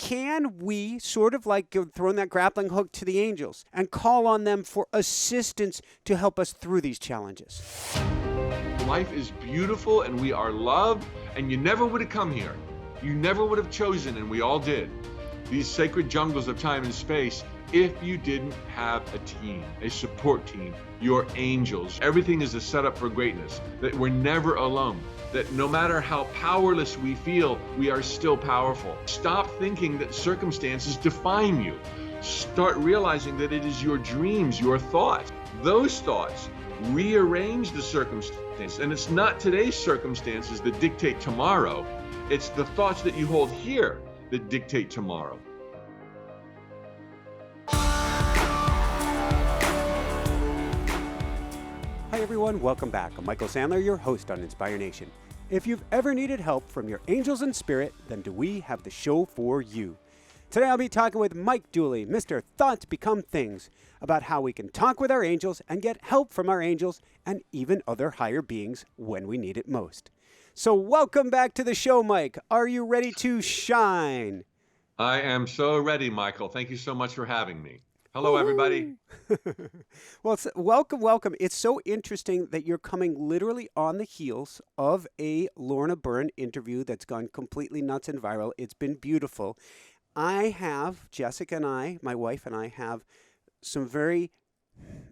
can we sort of like throwing that grappling hook to the angels and call on them for assistance to help us through these challenges? Life is beautiful and we are loved, and you never would have come here. You never would have chosen, and we all did, these sacred jungles of time and space if you didn't have a team, a support team, your angels. Everything is a setup for greatness, that we're never alone, that no matter how powerless we feel, we are still powerful. Stop thinking that circumstances define you. Start realizing that it is your dreams, your thoughts. Those thoughts rearrange the circumstances, and it's not today's circumstances that dictate tomorrow. It's the thoughts that you hold here that dictate tomorrow. Hi everyone, welcome back. I'm Michael Sandler, your host on Inspire Nation. If you've ever needed help from your angels and spirit, then do we have the show for you. Today I'll be talking with Mike Dooley, Mr. Thoughts Become Things, about how we can talk with our angels and get help from our angels and even other higher beings when we need it most. So welcome back to the show, Mike. Are you ready to shine? I am so ready, Michael. Thank you so much for having me. Hello, everybody. Well, welcome. It's so interesting that you're coming literally on the heels of a Lorna Byrne interview that's gone completely nuts and viral. It's been beautiful. Jessica and I, my wife and I, have some very,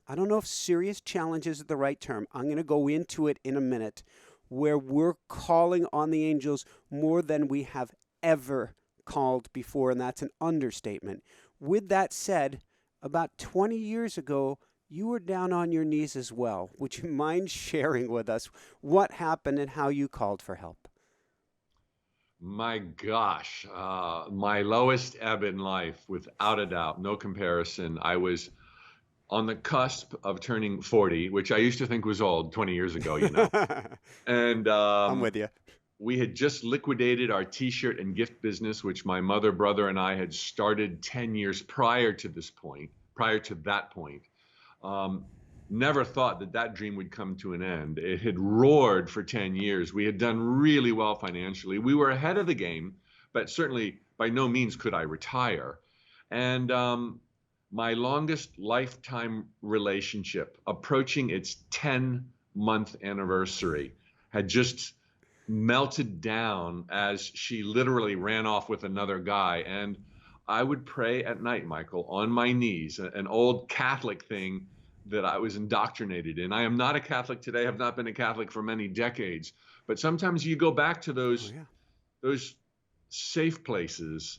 I don't know if serious challenges is the right term. I'm going to go into it in a minute, where we're calling on the angels more than we have ever called before, and that's an understatement. With that said, about 20 years ago, you were down on your knees as well. Would you mind sharing with us what happened and how you called for help? My gosh, my lowest ebb in life, without a doubt, no comparison. I was on the cusp of turning 40, which I used to think was old 20 years ago, you know. And I'm with you. We had just liquidated our t-shirt and gift business, which my mother, brother, and I had started 10 years prior to that point. Never thought that that dream would come to an end. It had roared for 10 years. We had done really well financially. We were ahead of the game, but certainly by no means could I retire. And my longest lifetime relationship, approaching its 10-month anniversary, had just melted down as she literally ran off with another guy. And I would pray at night, Michael, on my knees, an old Catholic thing that I was indoctrinated in. I am not a Catholic today, have not been a Catholic for many decades, but sometimes you go back to those safe places,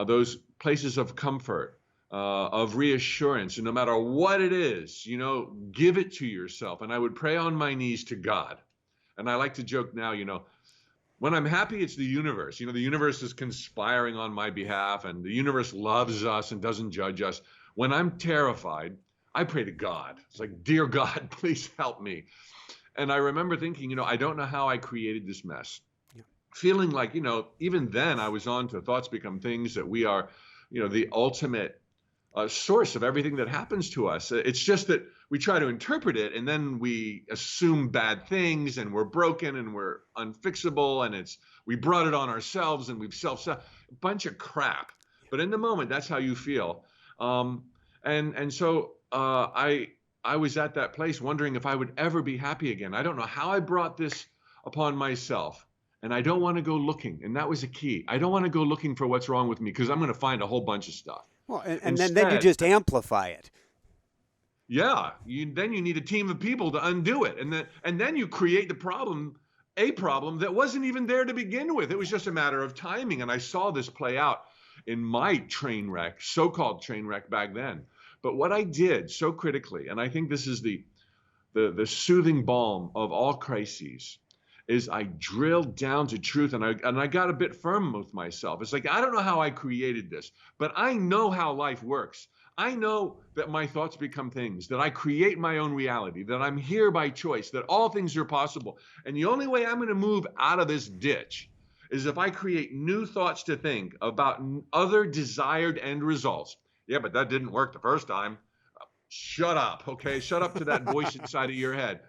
those places of comfort, of reassurance, and no matter what it is, you know, give it to yourself. And I would pray on my knees to God. And I like to joke now, you know, when I'm happy, it's the universe. You know, the universe is conspiring on my behalf, and the universe loves us and doesn't judge us. When I'm terrified, I pray to God. It's like, dear God, please help me. And I remember thinking, you know, I don't know how I created this mess. Yeah. Feeling like, you know, even then I was on to Thoughts Become Things, that we are, you know, the ultimate source of everything that happens to us. It's just that we try to interpret it, and then we assume bad things, and we're broken, and we're unfixable, and we brought it on ourselves, and we've a bunch of crap. But in the moment, that's how you feel. And so I was at that place wondering if I would ever be happy again. I don't know how I brought this upon myself, and I don't want to go looking. And that was a key. I don't want to go looking for what's wrong with me, because I'm going to find a whole bunch of stuff. Well, and then you just amplify it. Yeah, then you need a team of people to undo it, and then you create a problem that wasn't even there to begin with. It was just a matter of timing, and I saw this play out in my so-called train wreck back then. But what I did so critically, and I think this is the soothing balm of all crises, is I drilled down to truth, and I got a bit firm with myself. It's like, I don't know how I created this, but I know how life works. I know that my thoughts become things, that I create my own reality, that I'm here by choice, that all things are possible. And the only way I'm going to move out of this ditch is if I create new thoughts to think about other desired end results. Yeah, but that didn't work the first time. Shut up, okay? Shut up to that voice inside of your head.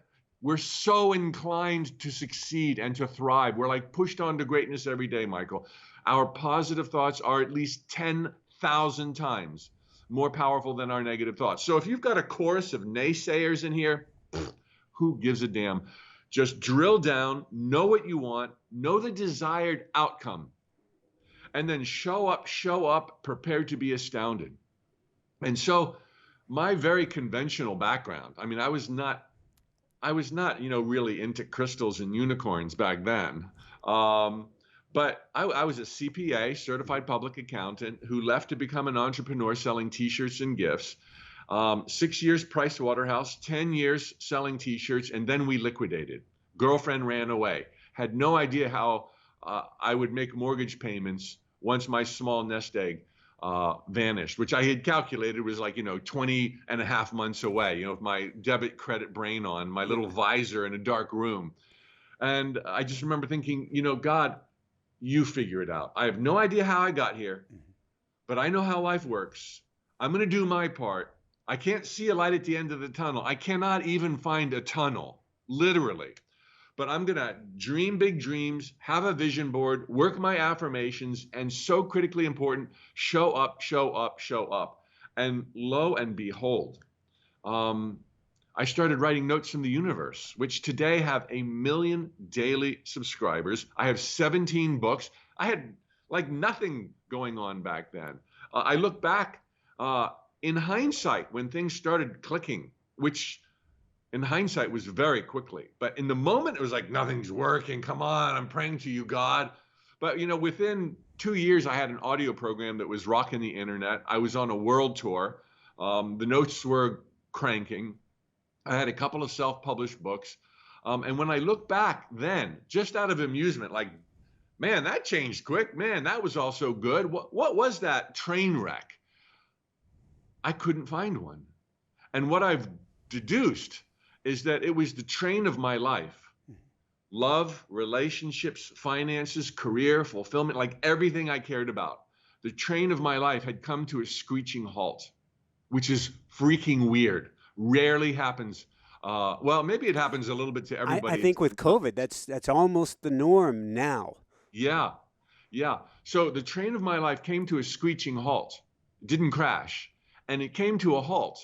We're so inclined to succeed and to thrive. We're like pushed on to greatness every day, Michael. Our positive thoughts are at least 10,000 times more powerful than our negative thoughts. So if you've got a chorus of naysayers in here, who gives a damn? Just drill down, know what you want, know the desired outcome, and then show up prepared to be astounded. And so my very conventional background, I mean, I was not, really into crystals and unicorns back then. But I was a CPA, certified public accountant, who left to become an entrepreneur selling T-shirts and gifts. 6 years Price Waterhouse, 10 years selling T-shirts, and then we liquidated. Girlfriend ran away. Had no idea how I would make mortgage payments once my small nest egg vanished, which I had calculated was like, 20 and a half months away, with my debit credit brain on, my little visor in a dark room. And I just remember thinking, God, you figure it out. I have no idea how I got here, but I know how life works. I'm going to do my part. I can't see a light at the end of the tunnel. I cannot even find a tunnel, literally. But I'm going to dream big dreams, have a vision board, work my affirmations, and so critically important, show up, show up, show up. And lo and behold, I started writing notes from the universe, which today have 1 million daily subscribers. I have 17 books. I had like nothing going on back then. I look back in hindsight when things started clicking, which in hindsight was very quickly. But in the moment, it was like, nothing's working. Come on, I'm praying to you, God. But, within 2 years, I had an audio program that was rocking the internet. I was on a world tour. The notes were cranking. I had a couple of self-published books. And when I look back then, just out of amusement, like, man, that changed quick. Man, that was also good. What was that train wreck? I couldn't find one. And what I've deduced is that it was the train of my life. Love, relationships, finances, career, fulfillment, like everything I cared about. The train of my life had come to a screeching halt, which is freaking weird. Rarely happens. Well, maybe it happens a little bit to everybody. I think with COVID, that's almost the norm now. Yeah. So the train of my life came to a screeching halt. It didn't crash. And it came to a halt,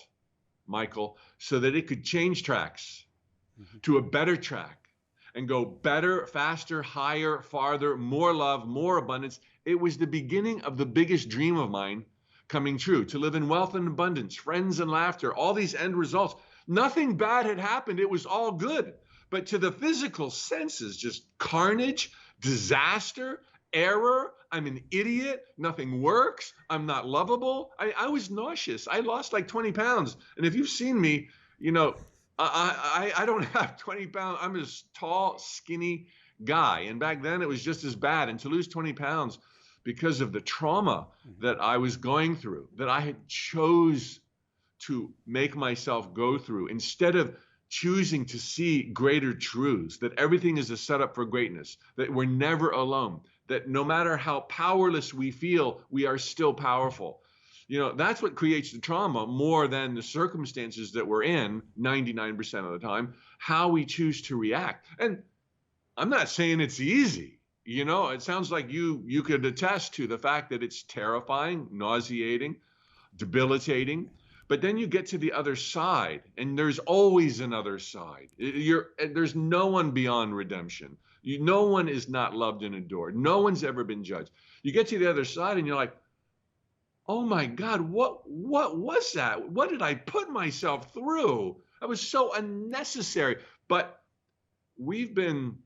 Michael, so that it could change tracks to a better track and go better, faster, higher, farther, more love, more abundance. It was the beginning of the biggest dream of mine coming true, to live in wealth and abundance, friends and laughter, all these end results. Nothing bad had happened. It was all good. But to the physical senses, just carnage, disaster, error. I'm an idiot. Nothing works. I'm not lovable. I was nauseous. I lost like 20 pounds. And if you've seen me, I don't have 20 pounds. I'm a tall, skinny guy. And back then it was just as bad. And to lose 20 pounds because of the trauma that I was going through, that I had chose to make myself go through, instead of choosing to see greater truths, that everything is a setup for greatness, that we're never alone, that no matter how powerless we feel, we are still powerful. That's what creates the trauma more than the circumstances that we're in 99% of the time, how we choose to react. And I'm not saying it's easy. It sounds like you could attest to the fact that it's terrifying, nauseating, debilitating. But then you get to the other side, and there's always another side. There's no one beyond redemption. No one is not loved and adored. No one's ever been judged. You get to the other side, and you're like, oh my God, what was that? What did I put myself through? That was so unnecessary. But we've been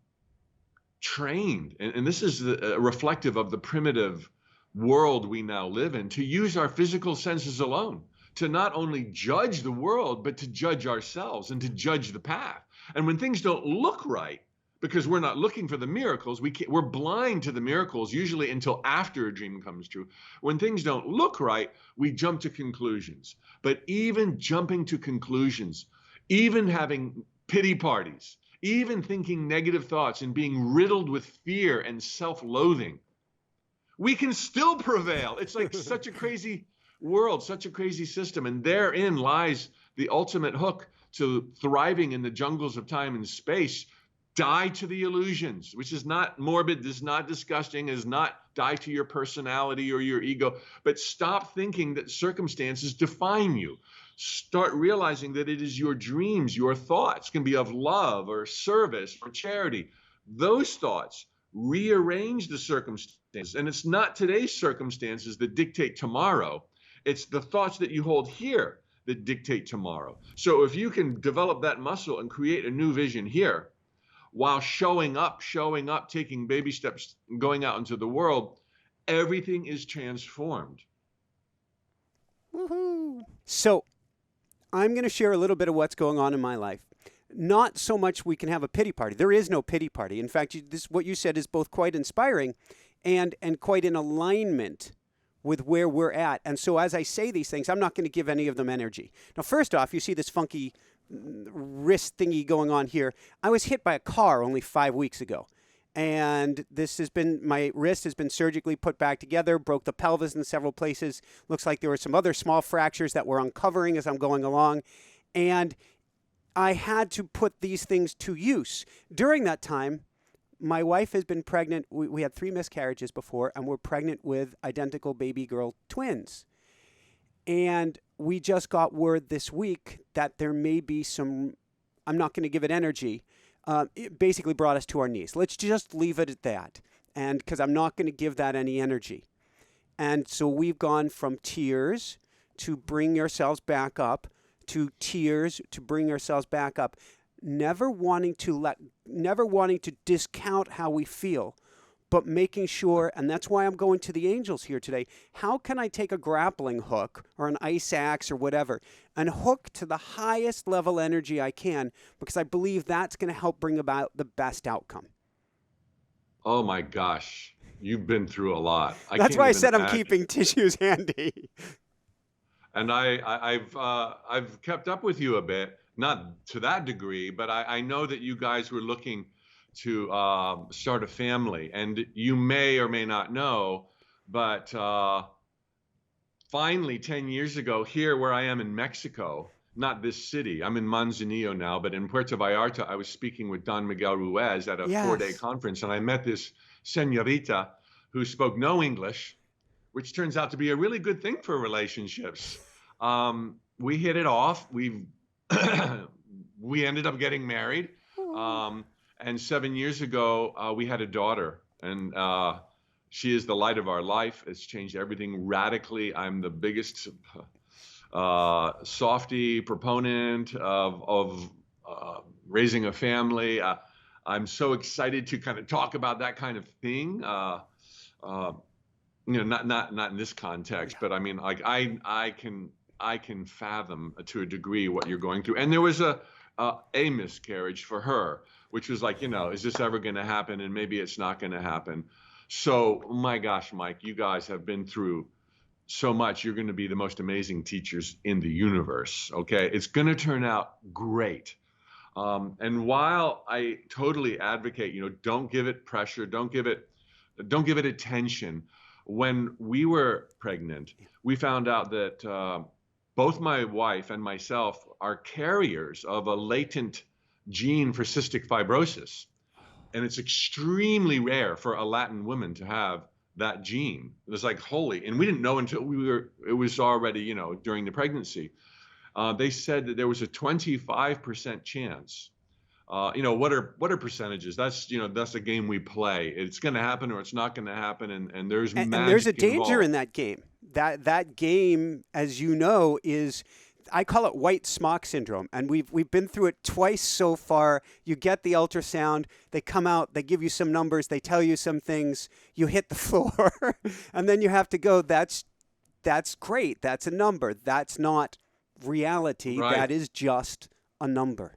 trained, and this is reflective of the primitive world we now live in, to use our physical senses alone, to not only judge the world, but to judge ourselves and to judge the path. And when things don't look right, because we're not looking for the miracles, we're blind to the miracles, usually until after a dream comes true. When things don't look right, we jump to conclusions. But even jumping to conclusions, even having pity parties, even thinking negative thoughts and being riddled with fear and self-loathing, we can still prevail. It's like such a crazy world, such a crazy system. And therein lies the ultimate hook to thriving in the jungles of time and space. Die to the illusions, which is not morbid, is not disgusting, is not die to your personality or your ego, but stop thinking that circumstances define you. Start realizing that it is your dreams, your thoughts can be of love or service or charity. Those thoughts rearrange the circumstances. And it's not today's circumstances that dictate tomorrow. It's the thoughts that you hold here that dictate tomorrow. So if you can develop that muscle and create a new vision here while showing up, taking baby steps, and going out into the world, everything is transformed. Woohoo! So I'm going to share a little bit of what's going on in my life. Not so much we can have a pity party. There is no pity party. In fact, what you said is both quite inspiring and quite in alignment with where we're at. And so as I say these things, I'm not going to give any of them energy. Now, first off, you see this funky wrist thingy going on here. I was hit by a car only 5 weeks ago. And my wrist has been surgically put back together, broke the pelvis in several places. Looks like there were some other small fractures that we're uncovering as I'm going along. And I had to put these things to use. During that time, my wife has been pregnant. We had 3 miscarriages before, and we're pregnant with identical baby girl twins. And we just got word this week that there may be some, I'm not going to give it energy, it basically brought us to our knees. Let's just leave it at that. And because I'm not going to give that any energy. And so we've gone from tears to bring ourselves back up, to tears to bring ourselves back up, never wanting to discount how we feel, but making sure, and that's why I'm going to the angels here today. How can I take a grappling hook or an ice axe or whatever and hook to the highest level energy I can, because I believe that's going to help bring about the best outcome. Oh my gosh, you've been through a lot. That's why I said I'm keeping tissues handy. And I've kept up with you a bit, not to that degree, but I know that you guys were looking to start a family, and you may or may not know, but finally 10 years ago, here where I am in Mexico, not this city, I'm in Manzanillo now, but in Puerto Vallarta, I was speaking with Don Miguel Ruiz at a 4-day conference, and I met this señorita who spoke no English, which turns out to be a really good thing for relationships. We hit it off. We ended up getting married. And 7 years ago, we had a daughter, and she is the light of our life. It's changed everything radically. I'm the biggest softy proponent of raising a family. I'm so excited to kind of talk about that kind of thing. Not in this context, but I mean, like I can fathom to a degree what you're going through. And there was a miscarriage for her, which was like, is this ever going to happen? And maybe it's not going to happen. So, my gosh, Mike, you guys have been through so much. You're going to be the most amazing teachers in the universe. Okay, it's going to turn out great. And while I totally advocate, don't give it pressure, don't give it attention. When we were pregnant, we found out that both my wife and myself are carriers of a latent gene for cystic fibrosis. And it's extremely rare for a Latin woman to have that gene. It was like holy. And we didn't know until it was already, during the pregnancy. They said that there was a 25% chance. What are percentages? That's a game we play. It's going to happen or it's not going to happen, and there's magic and there's a danger involved. in that game. That game, as you know, is, I call it white smock syndrome, and we've been through it twice so far. You get the ultrasound, they come out, they give you some numbers, they tell you some things, you hit the floor, and then you have to go. That's great. That's a number. That's not reality. Right. That is just a number.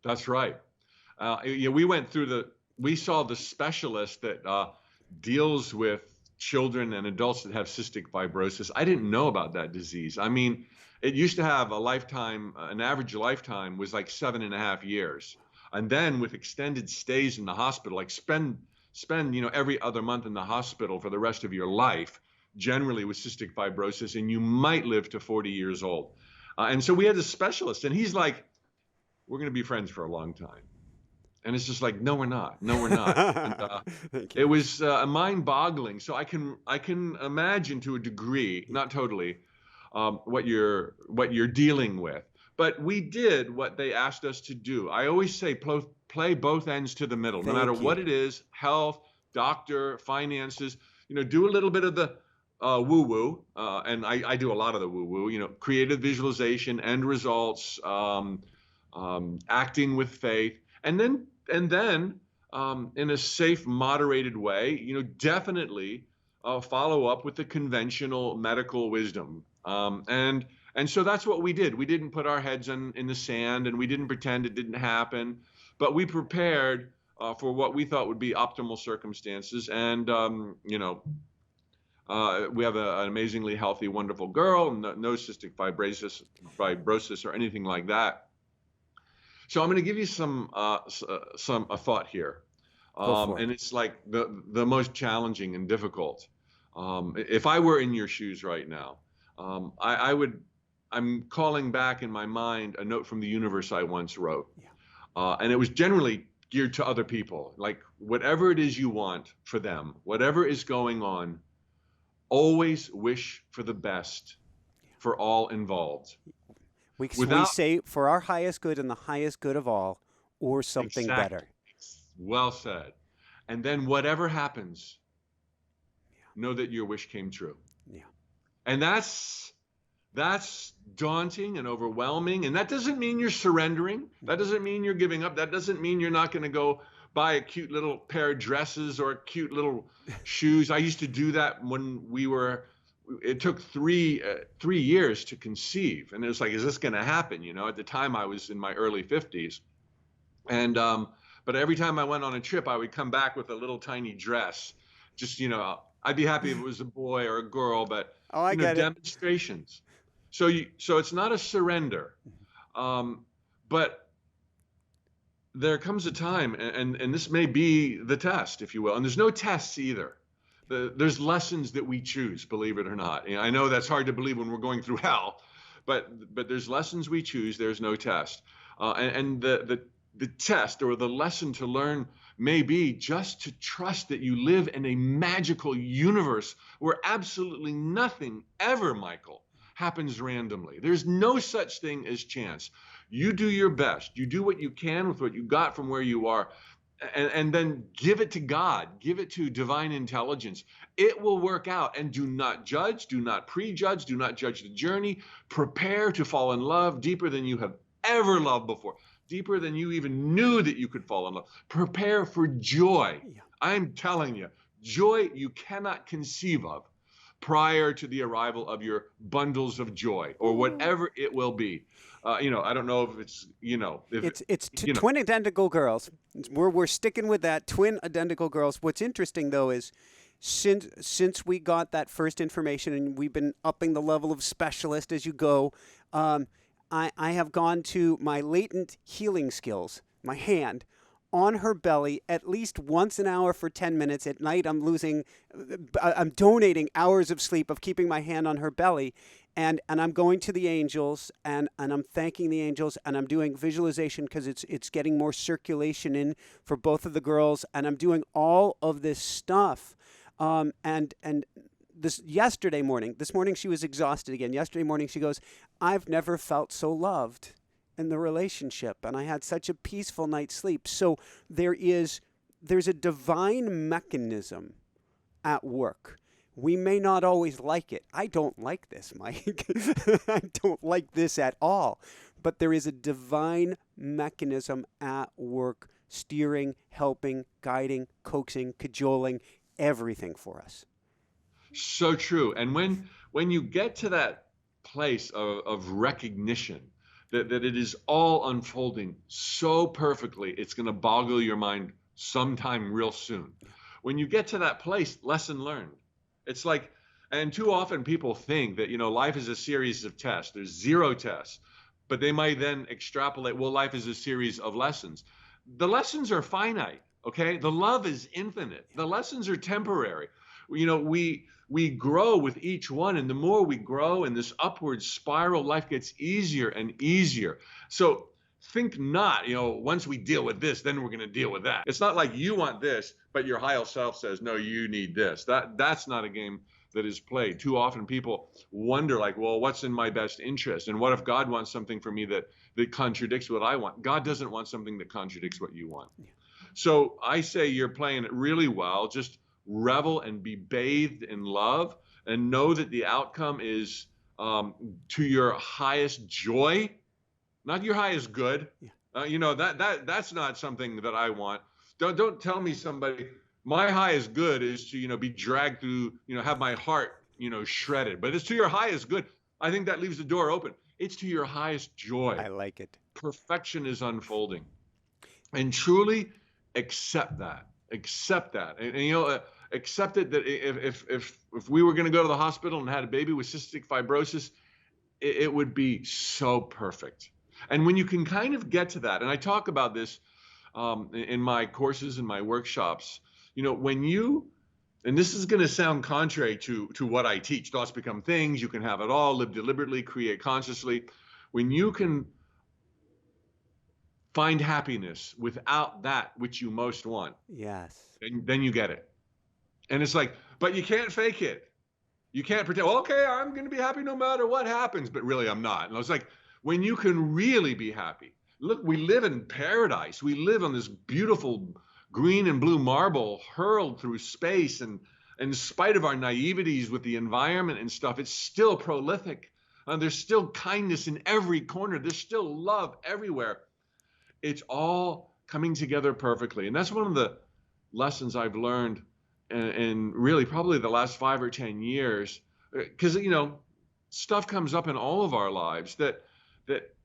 That's right. We saw the specialist that deals with children and adults that have cystic fibrosis. I didn't know about that disease. I mean, it used to have an average lifetime was like 7.5 years. And then with extended stays in the hospital, like spend every other month in the hospital for the rest of your life, generally with cystic fibrosis, and you might live to 40 years old. And so we had a specialist, and he's like, we're going to be friends for a long time. And it's just like, no, we're not. No, we're not. And Thank it you. was mind-boggling. So I can imagine to a degree, not totally, what you're dealing with. But we did what they asked us to do. I always say play both ends to the middle, no matter Thank you. what it is, health, doctor, finances. Do a little bit of the woo-woo, and I do a lot of the woo-woo. Creative visualization, end results, acting with faith, and then in a safe, moderated way, definitely follow up with the conventional medical wisdom. And so that's what we did. We didn't put our heads in the sand, and we didn't pretend it didn't happen, but we prepared for what we thought would be optimal circumstances. And we have an amazingly healthy, wonderful girl, no cystic fibrosis or anything like that. So I'm going to give you some a thought here, Go for it. and it's like the most challenging and difficult. If I were in your shoes right now, I would. I'm calling back in my mind a note from the universe I once wrote, and it was generally geared to other people. Like, whatever it is you want for them, whatever is going on, always wish for the best for all involved. We Without say for our highest good and the highest good of all, or something Exactly. better. Well said. And then whatever happens, know that your wish came true. Yeah. And that's daunting and overwhelming. And that doesn't mean you're surrendering. That doesn't mean you're giving up. That doesn't mean you're not going to go buy a cute little pair of dresses or cute little shoes. I used to do that when it took three years to conceive. And it was like, is this going to happen? At the time I was in my early 50s. And, but every time I went on a trip, I would come back with a little tiny dress. Just, I'd be happy if it was a boy or a girl, but, Oh, I get it. demonstrations. So it's not a surrender. But there comes a time, and this may be the test, if you will. And there's no tests either. There's lessons that we choose, believe it or not. I know that's hard to believe when we're going through hell, but there's lessons we choose. There's no test. And the test or the lesson to learn may be just to trust that you live in a magical universe where absolutely nothing ever, Michael, happens randomly. There's no such thing as chance. You do your best. You do what you can with what you got from where you are, and then give it to God. Give it to divine intelligence. It will work out. And do not judge. Do not prejudge. Do not judge the journey. Prepare to fall in love deeper than you have ever loved before. Deeper than you even knew that you could fall in love. Prepare for joy. Yeah. I'm telling you, joy you cannot conceive of prior to the arrival of your bundles of joy or whatever it will be. I don't know if it's, It's twin identical girls. We're sticking with that, twin identical girls. What's interesting though is since we got that first information and we've been upping the level of specialist as you go, I have gone to my latent healing skills, my hand, on her belly at least once an hour for 10 minutes. At night, I'm donating hours of sleep of keeping my hand on her belly. And I'm going to the angels and I'm thanking the angels and I'm doing visualization because it's getting more circulation in for both of the girls. And I'm doing all of this stuff. And this morning she was exhausted again. Yesterday morning she goes, I've never felt so loved in the relationship, and I had such a peaceful night's sleep. So there's a divine mechanism at work. We may not always like it. I don't like this, Mike. I don't like this at all. But there is a divine mechanism at work, steering, helping, guiding, coaxing, cajoling, everything for us. So true. And when you get to that place of recognition that it is all unfolding so perfectly, it's going to boggle your mind sometime real soon. When you get to that place, lesson learned. It's like, and too often people think that, life is a series of tests. There's 0 tests, but they might then extrapolate, well, life is a series of lessons. The lessons are finite, okay? The love is infinite. The lessons are temporary. We grow with each one, and the more we grow in this upward spiral, life gets easier and easier. So think not, once we deal with this, then we're going to deal with that. It's not like you want this, but your higher self says, no, you need this. That's not a game that is played. Too often people wonder, like, well, what's in my best interest? And what if God wants something for me that contradicts what I want? God doesn't want something that contradicts what you want. So I say you're playing it really well. Just revel and be bathed in love, and know that the outcome is to your highest joy, not your highest good. That's not something that I want. Don't tell me somebody, my highest good is to be dragged through, have my heart shredded. But it's to your highest good. I think that leaves the door open. It's to your highest joy. I like it. Perfection is unfolding, and truly accept that. Accept that, and accept it that if we were going to go to the hospital and had a baby with cystic fibrosis, it would be so perfect. And when you can kind of get to that, and I talk about this in my courses and my workshops, when you, and this is going to sound contrary to what I teach, thoughts become things, you can have it all, live deliberately, create consciously. When you can find happiness without that which you most want, yes, then you get it. And it's like, but you can't fake it. You can't pretend, well, okay, I'm going to be happy no matter what happens, but really I'm not. And I was like, when you can really be happy, look, we live in paradise. We live on this beautiful green and blue marble hurled through space. And in spite of our naiveties with the environment and stuff, it's still prolific. There's still kindness in every corner. There's still love everywhere. It's all coming together perfectly. And that's one of the lessons I've learned in really probably the last 5 or 10 years, because stuff comes up in all of our lives that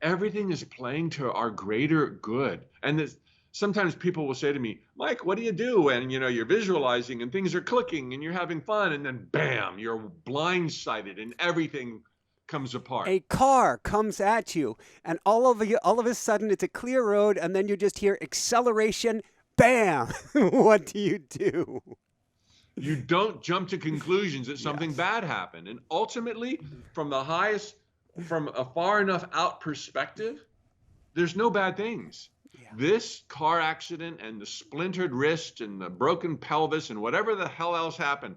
everything is playing to our greater good. And sometimes people will say to me, Mike, what do you do? And you're visualizing and things are clicking and you're having fun, and then bam, you're blindsided and everything comes apart. A car comes at you, and all of a sudden it's a clear road, and then you just hear acceleration, bam. What do you do? You don't jump to conclusions that something bad happened. And ultimately, from a far enough out perspective, there's no bad things. Yeah. This car accident and the splintered wrist and the broken pelvis and whatever the hell else happened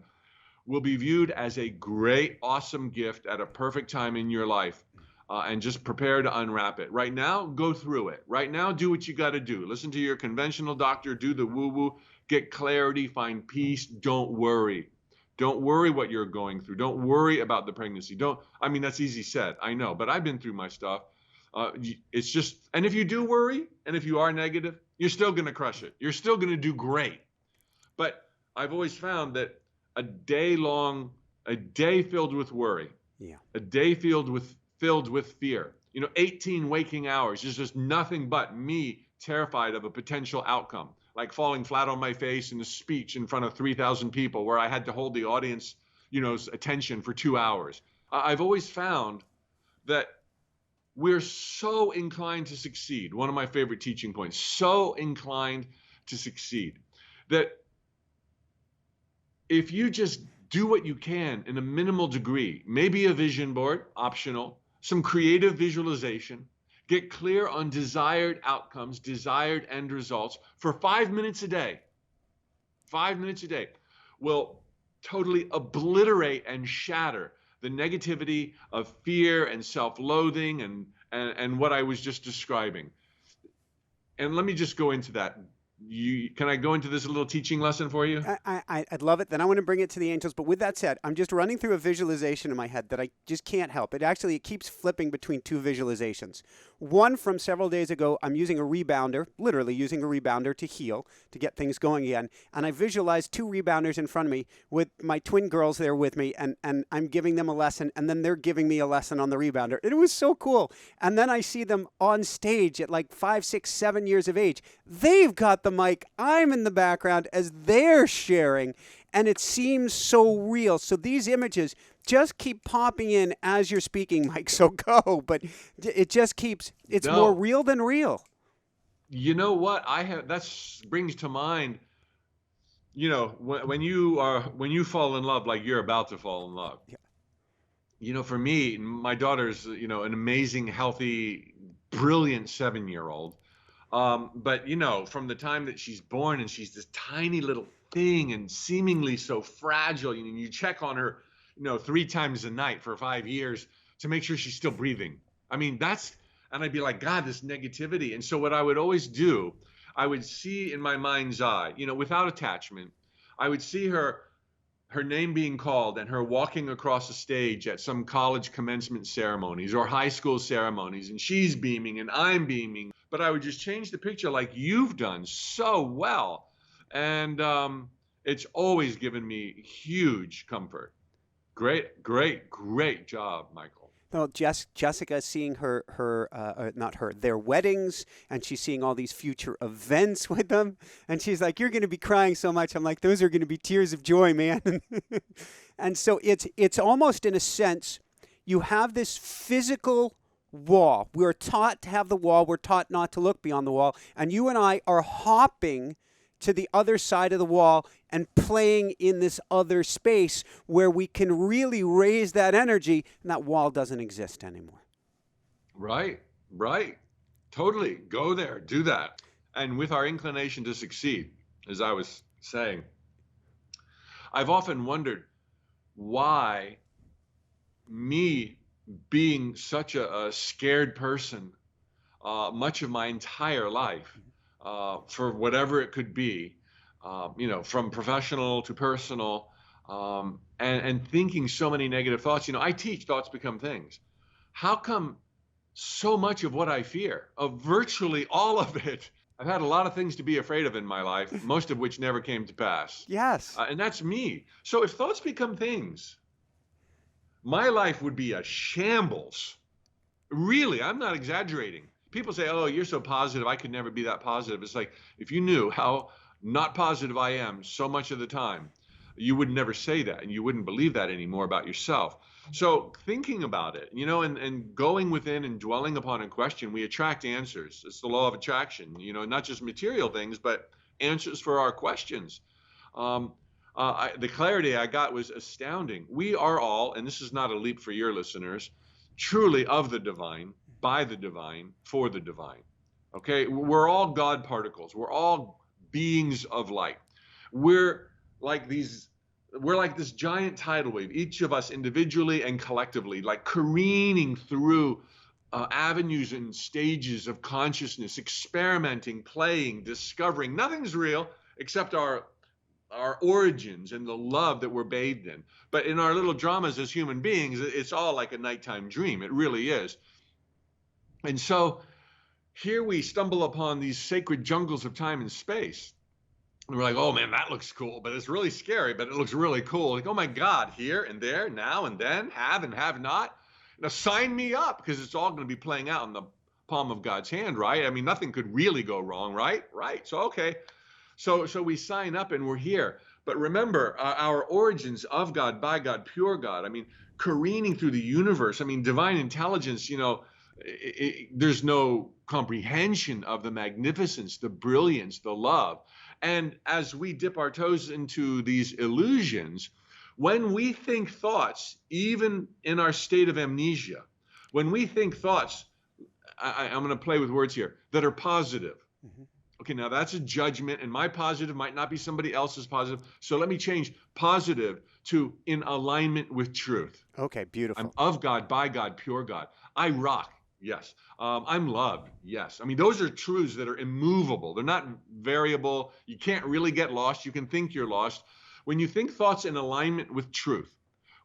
will be viewed as a great, awesome gift at a perfect time in your life. And just prepare to unwrap it. Right now, go through it. Right now, do what you got to do. Listen to your conventional doctor, do the woo-woo, get clarity, find peace. Don't worry. Don't worry what you're going through. Don't worry about the pregnancy. That's easy said, I know, but I've been through my stuff. It's just, and if you do worry, and if you are negative, you're still going to crush it. You're still going to do great. But I've always found that a day filled with worry, a day filled with fear, 18 waking hours is just nothing but me terrified of a potential outcome, like falling flat on my face in a speech in front of 3,000 people where I had to hold the audience, attention for 2 hours. I've always found that we're so inclined to succeed. One of my favorite teaching points, so inclined to succeed, that if you just do what you can in a minimal degree, maybe a vision board, optional, some creative visualization, get clear on desired outcomes, desired end results for 5 minutes a day. 5 minutes a day will totally obliterate and shatter the negativity of fear and self-loathing and what I was just describing. And let me just go into that. Can I go into this little teaching lesson for you? I'd love it. Then I want to bring it to the angels. But with that said, I'm just running through a visualization in my head that I just can't help. It keeps flipping between two visualizations. One from several days ago, I'm using a rebounder, literally using a rebounder to heal, to get things going again. And I visualized 2 rebounders in front of me with my twin girls there with me. And I'm giving them a lesson. And then they're giving me a lesson on the rebounder. And it was so cool. And then I see them on stage at like 5, 6, 7 years of age. They've got the mic. I'm in the background as they're sharing, and it seems so real. So these images just keep popping in as you're speaking, Mike. So go, but it just keeps, it's more real than real. You know what? That brings to mind, when you fall in love, like you're about to fall in love. Yeah. For me, my daughter's, an amazing, healthy, brilliant 7-year-old. But you know, from the time that she's born and she's this tiny little thing and seemingly so fragile, you check on her, 3 times a night for 5 years to make sure she's still breathing. I mean, and I'd be like, God, this negativity. And so what I would always do, I would see in my mind's eye, without attachment, I would see her name being called and her walking across the stage at some college commencement ceremonies or high school ceremonies, and she's beaming and I'm beaming. But I would just change the picture like you've done so well. And it's always given me huge comfort. Great, great, great job, Michael. Well, Jessica seeing not her, their weddings, and she's seeing all these future events with them, and she's like, "You're going to be crying so much." I'm like, "Those are going to be tears of joy, man." And so it's almost in a sense, you have this physical wall. We're taught to have the wall. We're taught not to look beyond the wall, and you and I are hopping to the other side of the wall and playing in this other space where we can really raise that energy, and that wall doesn't exist anymore. Right, right. Totally. Go there, do that. And with our inclination to succeed, as I was saying, I've often wondered why me being such a scared person much of my entire life, for whatever it could be, from professional to personal, and thinking so many negative thoughts. I teach thoughts become things. How come so much of what I fear, of virtually all of it, I've had a lot of things to be afraid of in my life, most of which never came to pass. Yes. And that's me. So if thoughts become things, my life would be a shambles. Really, I'm not exaggerating. People say, "Oh, you're so positive. I could never be that positive." It's like, if you knew how not positive I am so much of the time, you would never say that, and you wouldn't believe that anymore about yourself. So thinking about it, and going within and dwelling upon a question, we attract answers. It's the law of attraction, not just material things, but answers for our questions. The clarity I got was astounding. We are all, and this is not a leap for your listeners, truly of the divine, by the divine, for the divine. Okay, we're all God particles. We're all beings of light. We're like this giant tidal wave, each of us individually and collectively, like careening through avenues and stages of consciousness, experimenting, playing, discovering. Nothing's real except our origins and the love that we're bathed in. But in our little dramas as human beings, it's all like a nighttime dream. It really is. And so here we stumble upon these sacred jungles of time and space. And we're like, "Oh man, that looks cool, but it's really scary, but it looks really cool." Like, oh my God, here and there, now and then, have and have not. Now sign me up, because it's all going to be playing out in the palm of God's hand, right? I mean, nothing could really go wrong, right? Right. So, okay. So we sign up and we're here. But remember, our origins of God, by God, pure God. I mean, careening through the universe. I mean, divine intelligence, there's no comprehension of the magnificence, the brilliance, the love. And as we dip our toes into these illusions, when we think thoughts, even in our state of amnesia, when we think thoughts, I'm going to play with words here, that are positive. Mm-hmm. Okay, now that's a judgment, and my positive might not be somebody else's positive. So let me change positive to in alignment with truth. Okay, beautiful. I'm of God, by God, pure God. I rock. Yes. I'm loved. Yes. I mean, those are truths that are immovable. They're not variable. You can't really get lost. You can think you're lost. When you think thoughts in alignment with truth,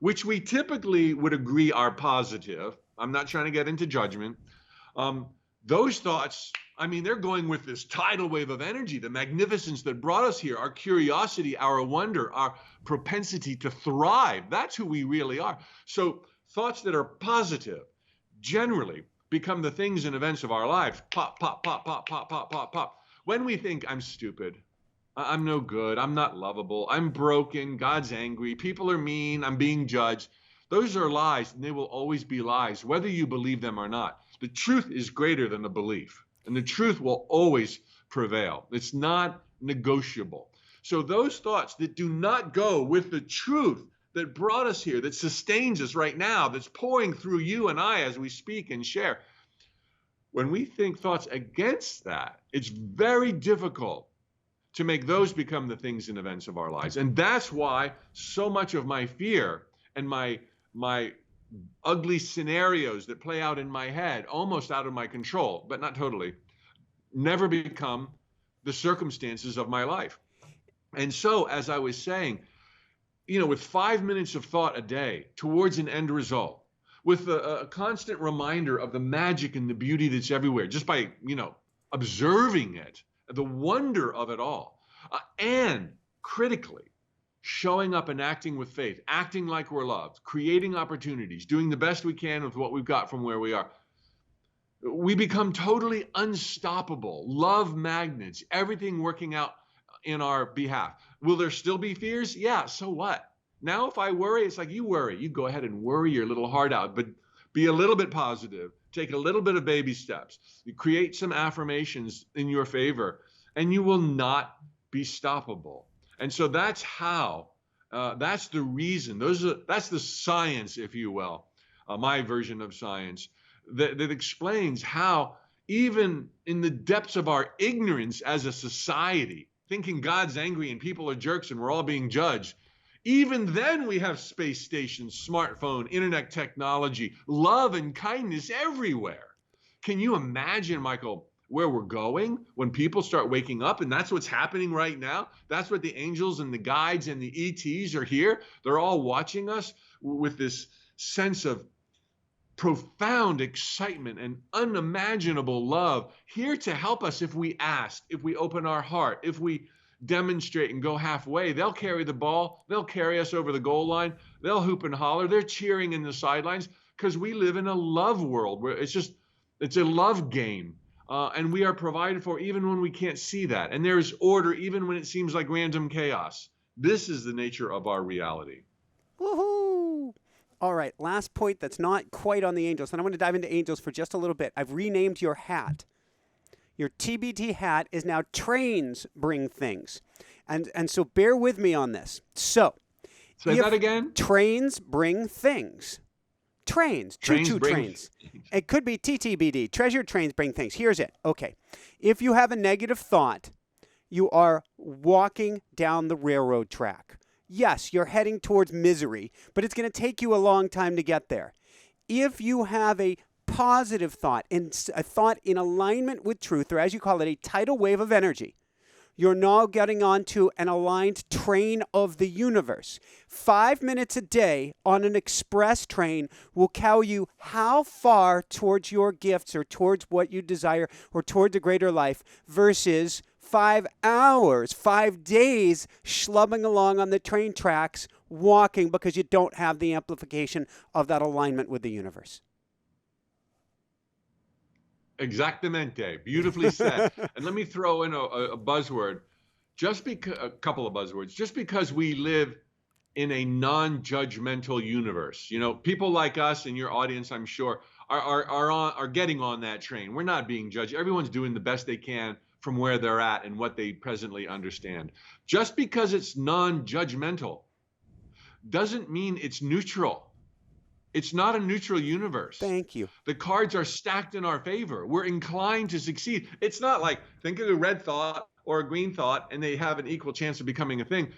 which we typically would agree are positive, I'm not trying to get into judgment. Those thoughts, I mean, they're going with this tidal wave of energy, the magnificence that brought us here, our curiosity, our wonder, our propensity to thrive. That's who we really are. So thoughts that are positive generally become the things and events of our lives. Pop, pop, pop, pop, pop, pop, pop, pop. When we think I'm stupid, I'm no good, I'm not lovable, I'm broken, God's angry, people are mean, I'm being judged. Those are lies, and they will always be lies, whether you believe them or not. The truth is greater than the belief, and the truth will always prevail. It's not negotiable. So those thoughts that do not go with the truth that brought us here, that sustains us right now, that's pouring through you and I as we speak and share, when we think thoughts against that, it's very difficult to make those become the things and events of our lives. And that's why so much of my fear and my ugly scenarios that play out in my head, almost out of my control, but not totally, never become the circumstances of my life. And so, as I was saying, with 5 minutes of thought a day towards an end result, with a constant reminder of the magic and the beauty that's everywhere, just by, observing it, the wonder of it all, and critically showing up and acting with faith, acting like we're loved, creating opportunities, doing the best we can with what we've got from where we are, we become totally unstoppable, love magnets, everything working out in our behalf. Will there still be fears? Yeah, so what? Now, if I worry, it's like you worry. You go ahead and worry your little heart out, but be a little bit positive. Take a little bit of baby steps. You create some affirmations in your favor, and you will not be stoppable. And so that's how, that's the reason. That's the science, if you will, my version of science, that explains how even in the depths of our ignorance as a society, thinking God's angry and people are jerks and we're all being judged, even then we have space stations, smartphone, internet technology, love and kindness everywhere. Can you imagine, Michael, where we're going when people start waking up? And that's what's happening right now. That's what the angels and the guides and the ETs are here. They're all watching us with this sense of profound excitement and unimaginable love, here to help us if we ask, if we open our heart, if we demonstrate and go halfway. They'll carry the ball. They'll carry us over the goal line. They'll hoop and holler. They're cheering in the sidelines because we live in a love world where it's a love game. And we are provided for even when we can't see that. And there is order even when it seems like random chaos. This is the nature of our reality. Woohoo! All right, last point that's not quite on the angels, and I want to dive into angels for just a little bit. I've renamed your hat. Your TBT hat is now trains bring things. And so bear with me on this. So, say that again? Trains bring things. Trains, choo-choo trains. It could be TTBD, treasure trains bring things. Here's it. Okay. If you have a negative thought, you are walking down the railroad track. Yes, you're heading towards misery, but it's going to take you a long time to get there. If you have a positive thought, and a thought in alignment with truth, or as you call it, a tidal wave of energy, you're now getting onto an aligned train of the universe. 5 minutes a day on an express train will carry you how far towards your gifts or towards what you desire or towards a greater life versus 5 hours, 5 days schlubbing along on the train tracks, walking because you don't have the amplification of that alignment with the universe. Exactamente. Beautifully said. And let me throw in a buzzword, a couple of buzzwords. Just because we live in a non-judgmental universe, people like us and your audience, I'm sure, are getting on that train. We're not being judged. Everyone's doing the best they can from where they're at and what they presently understand. Just because it's non-judgmental doesn't mean it's neutral. It's not a neutral universe. Thank you. The cards are stacked in our favor. We're inclined to succeed. It's not like think of a red thought or a green thought and they have an equal chance of becoming a thing.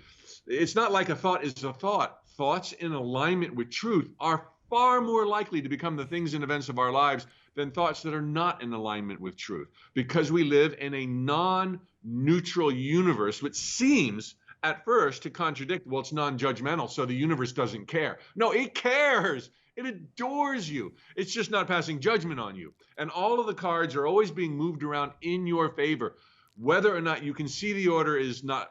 It's not like a thought is a thought. Thoughts in alignment with truth are far more likely to become the things and events of our lives than thoughts that are not in alignment with truth, because we live in a non-neutral universe, which seems at first to contradict, well, it's non-judgmental, so the universe doesn't care. No, it cares. It adores you. It's just not passing judgment on you. And all of the cards are always being moved around in your favor. Whether or not you can see the order is not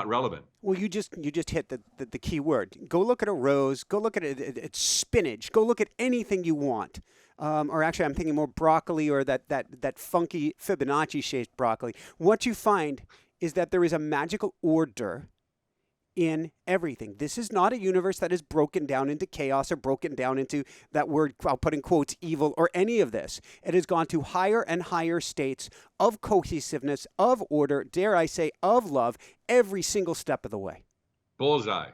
relevant. Well, you just hit the key word. Go look at a rose. Go look at spinach. Go look at anything you want. Or actually, I'm thinking more broccoli or that funky Fibonacci-shaped broccoli. What you find is that there is a magical order in everything. This is not a universe that is broken down into chaos or broken down into that word, I'll put in quotes, evil, or any of this. It has gone to higher and higher states of cohesiveness, of order, dare I say, of love, every single step of the way. Bullseye.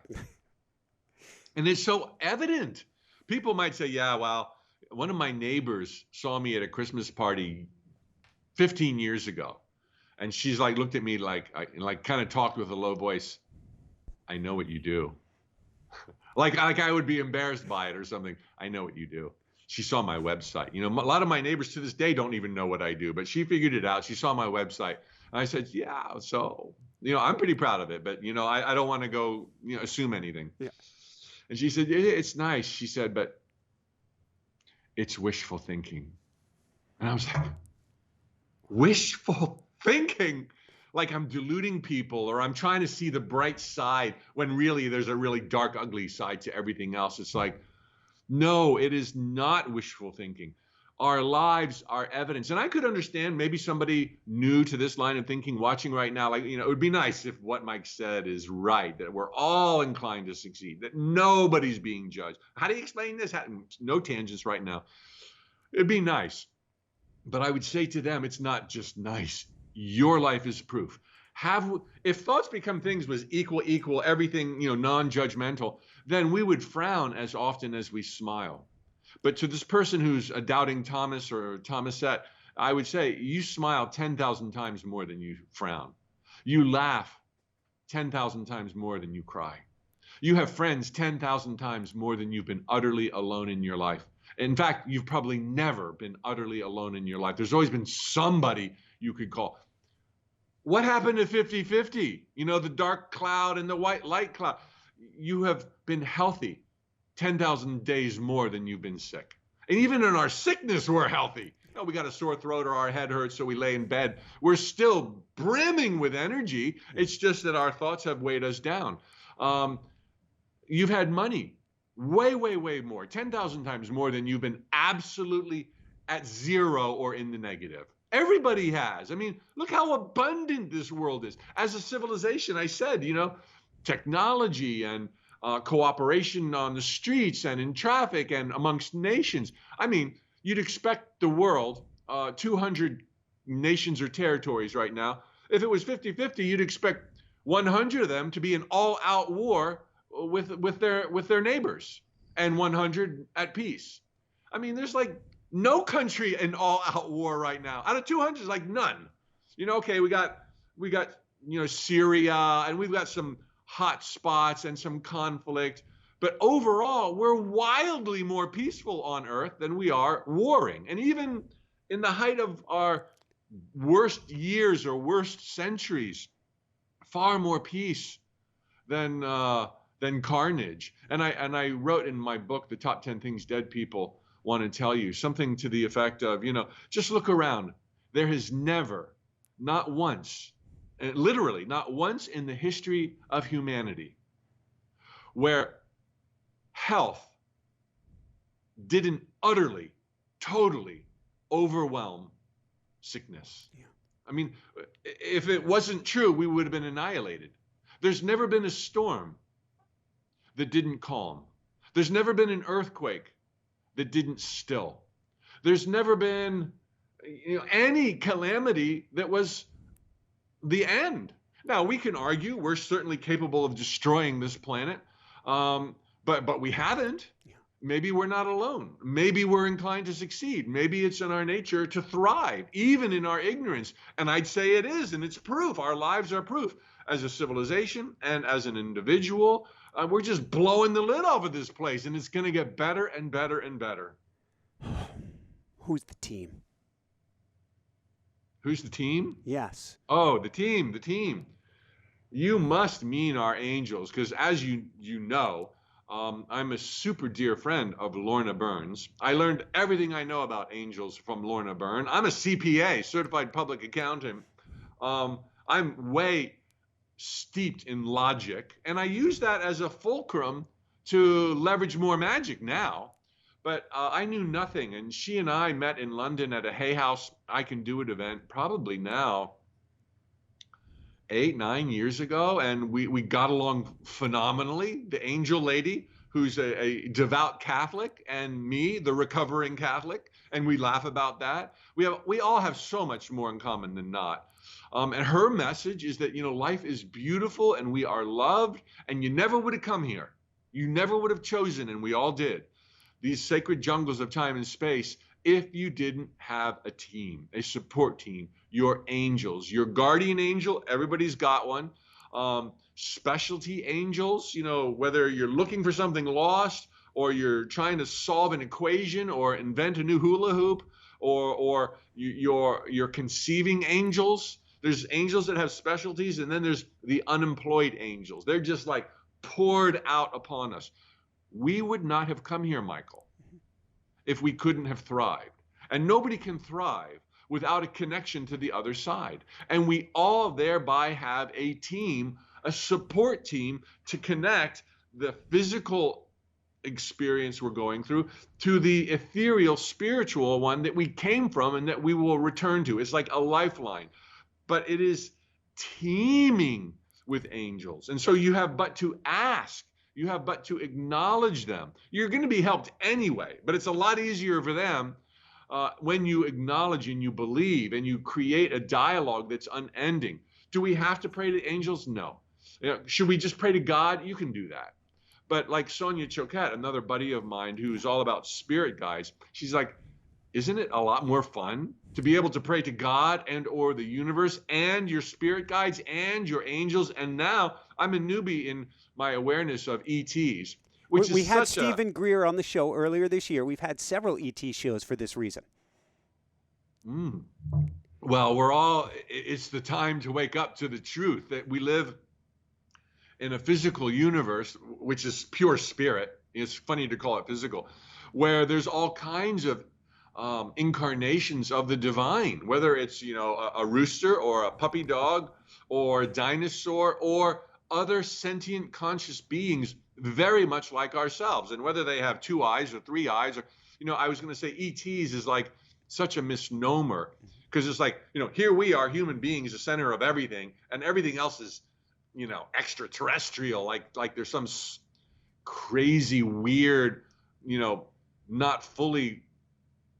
And it's so evident. People might say, yeah, well, one of my neighbors saw me at a Christmas party 15 years ago. And she's like, looked at me like kind of talked with a low voice. I know what you do. like I would be embarrassed by it or something. I know what you do. She saw my website. You know, a lot of my neighbors to this day don't even know what I do, but she figured it out. She saw my website. And I said, yeah, so, you know, I'm pretty proud of it, but, you know, I don't want to go, you know, assume anything. Yeah. And she said, it's nice. She said, but it's wishful thinking. And I was like, wishful thinking? Like I'm deluding people or I'm trying to see the bright side when really there's a really dark, ugly side to everything else. It's like, no, it is not wishful thinking. Our lives are evidence. And I could understand maybe somebody new to this line of thinking watching right now, like, you know, it would be nice if what Mike said is right, that we're all inclined to succeed, that nobody's being judged. How do you explain this? No tangents right now. It'd be nice. But I would say to them, it's not just nice. Your life is proof. If thoughts become things was equal, everything, you know, non-judgmental, then we would frown as often as we smile. But to this person who's a doubting Thomas or Thomasette, I would say you smile 10,000 times more than you frown. You laugh 10,000 times more than you cry. You have friends 10,000 times more than you've been utterly alone in your life. In fact, you've probably never been utterly alone in your life. There's always been somebody you could call. What happened to 50-50? You know, the dark cloud and the white light cloud. You have been healthy 10,000 days more than you've been sick. And even in our sickness, we're healthy. You know, we got a sore throat or our head hurts, so we lay in bed. We're still brimming with energy. It's just that our thoughts have weighed us down. You've had money way, way, way more, 10,000 times more than you've been absolutely at zero or in the negative. Everybody has. I mean, look how abundant this world is. As a civilization, I said, you know, technology and cooperation on the streets and in traffic and amongst nations. I mean, you'd expect the world, 200 nations or territories right now. If it was 50-50, you'd expect 100 of them to be in all-out war with their neighbors and 100 at peace. I mean, there's like no country in all-out war right now. Out of 200, like none. You know, okay, we got you know, Syria, and we've got some hot spots and some conflict, but overall, we're wildly more peaceful on Earth than we are warring. And even in the height of our worst years or worst centuries, far more peace than carnage. And I wrote in my book, The Top 10 Things Dead People Want to Tell You, something to the effect of, you know, just look around. There has never, not once, literally not once in the history of humanity, where health didn't utterly, totally overwhelm sickness. Yeah. I mean, if it wasn't true, we would have been annihilated. There's never been a storm that didn't calm. There's never been an earthquake that didn't still. There's never been, you know, any calamity that was the end. Now, we can argue we're certainly capable of destroying this planet, but we haven't. Yeah. Maybe we're not alone. Maybe we're inclined to succeed. Maybe it's in our nature to thrive, even in our ignorance. And I'd say it is, and it's proof. Our lives are proof. As a civilization and as an individual, we're just blowing the lid off of this place, and it's going to get better and better and better. Who's the team? Who's the team? Yes. Oh, the team. You must mean our angels, because as you know, I'm a super dear friend of Lorna Burns. I learned everything I know about angels from Lorna Burns. I'm a CPA, certified public accountant. I'm way steeped in logic, and I use that as a fulcrum to leverage more magic now. But I knew nothing, and she and I met in London at a Hay House I Can Do It event, probably now 8-9 years ago, and we got along phenomenally. The angel lady, who's a devout Catholic, and me, the recovering Catholic, and we laugh about that. We all have so much more in common than not. And her message is that, you know, life is beautiful and we are loved, and you never would have come here. You never would have chosen, and we all did. these sacred jungles of time and space if you didn't have a team, a support team, your angels, your guardian angel, everybody's got one. Specialty angels, whether you're looking for something lost or you're trying to solve an equation or invent a new hula hoop, or you're conceiving angels. There's angels that have specialties, and then there's the unemployed angels. They're just like poured out upon us. We would not have come here, Michael, if we couldn't have thrived. And nobody can thrive without a connection to the other side. And we all thereby have a team, a support team, to connect the physical experience we're going through to the ethereal spiritual one that we came from and that we will return to. It's like a lifeline, but it is teeming with angels. And so you have but to ask, you have but to acknowledge them. You're going to be helped anyway, but it's a lot easier for them when you acknowledge and you believe and you create a dialogue that's unending. Do we have to pray to angels? No. Should we just pray to God? You can do that. But like Sonia Choquette, another buddy of mine who's all about spirit guides, she's like, isn't it a lot more fun to be able to pray to God and or the universe and your spirit guides and your angels? And now I'm a newbie in my awareness of ETs, which We is had such Stephen Greer on the show earlier this year. We've had several ET shows for this reason. Well, it's the time to wake up to the truth that we live in a physical universe, which is pure spirit. It's funny to call it physical, where there's all kinds of incarnations of the divine, whether it's, a rooster or a puppy dog or a dinosaur or other sentient conscious beings very much like ourselves. And whether they have 2 eyes or 3 eyes, or, I was going to say ETs is like such a misnomer, because it's like, here we are, human beings, the center of everything, and everything else is, extraterrestrial, like there's some crazy, weird, not fully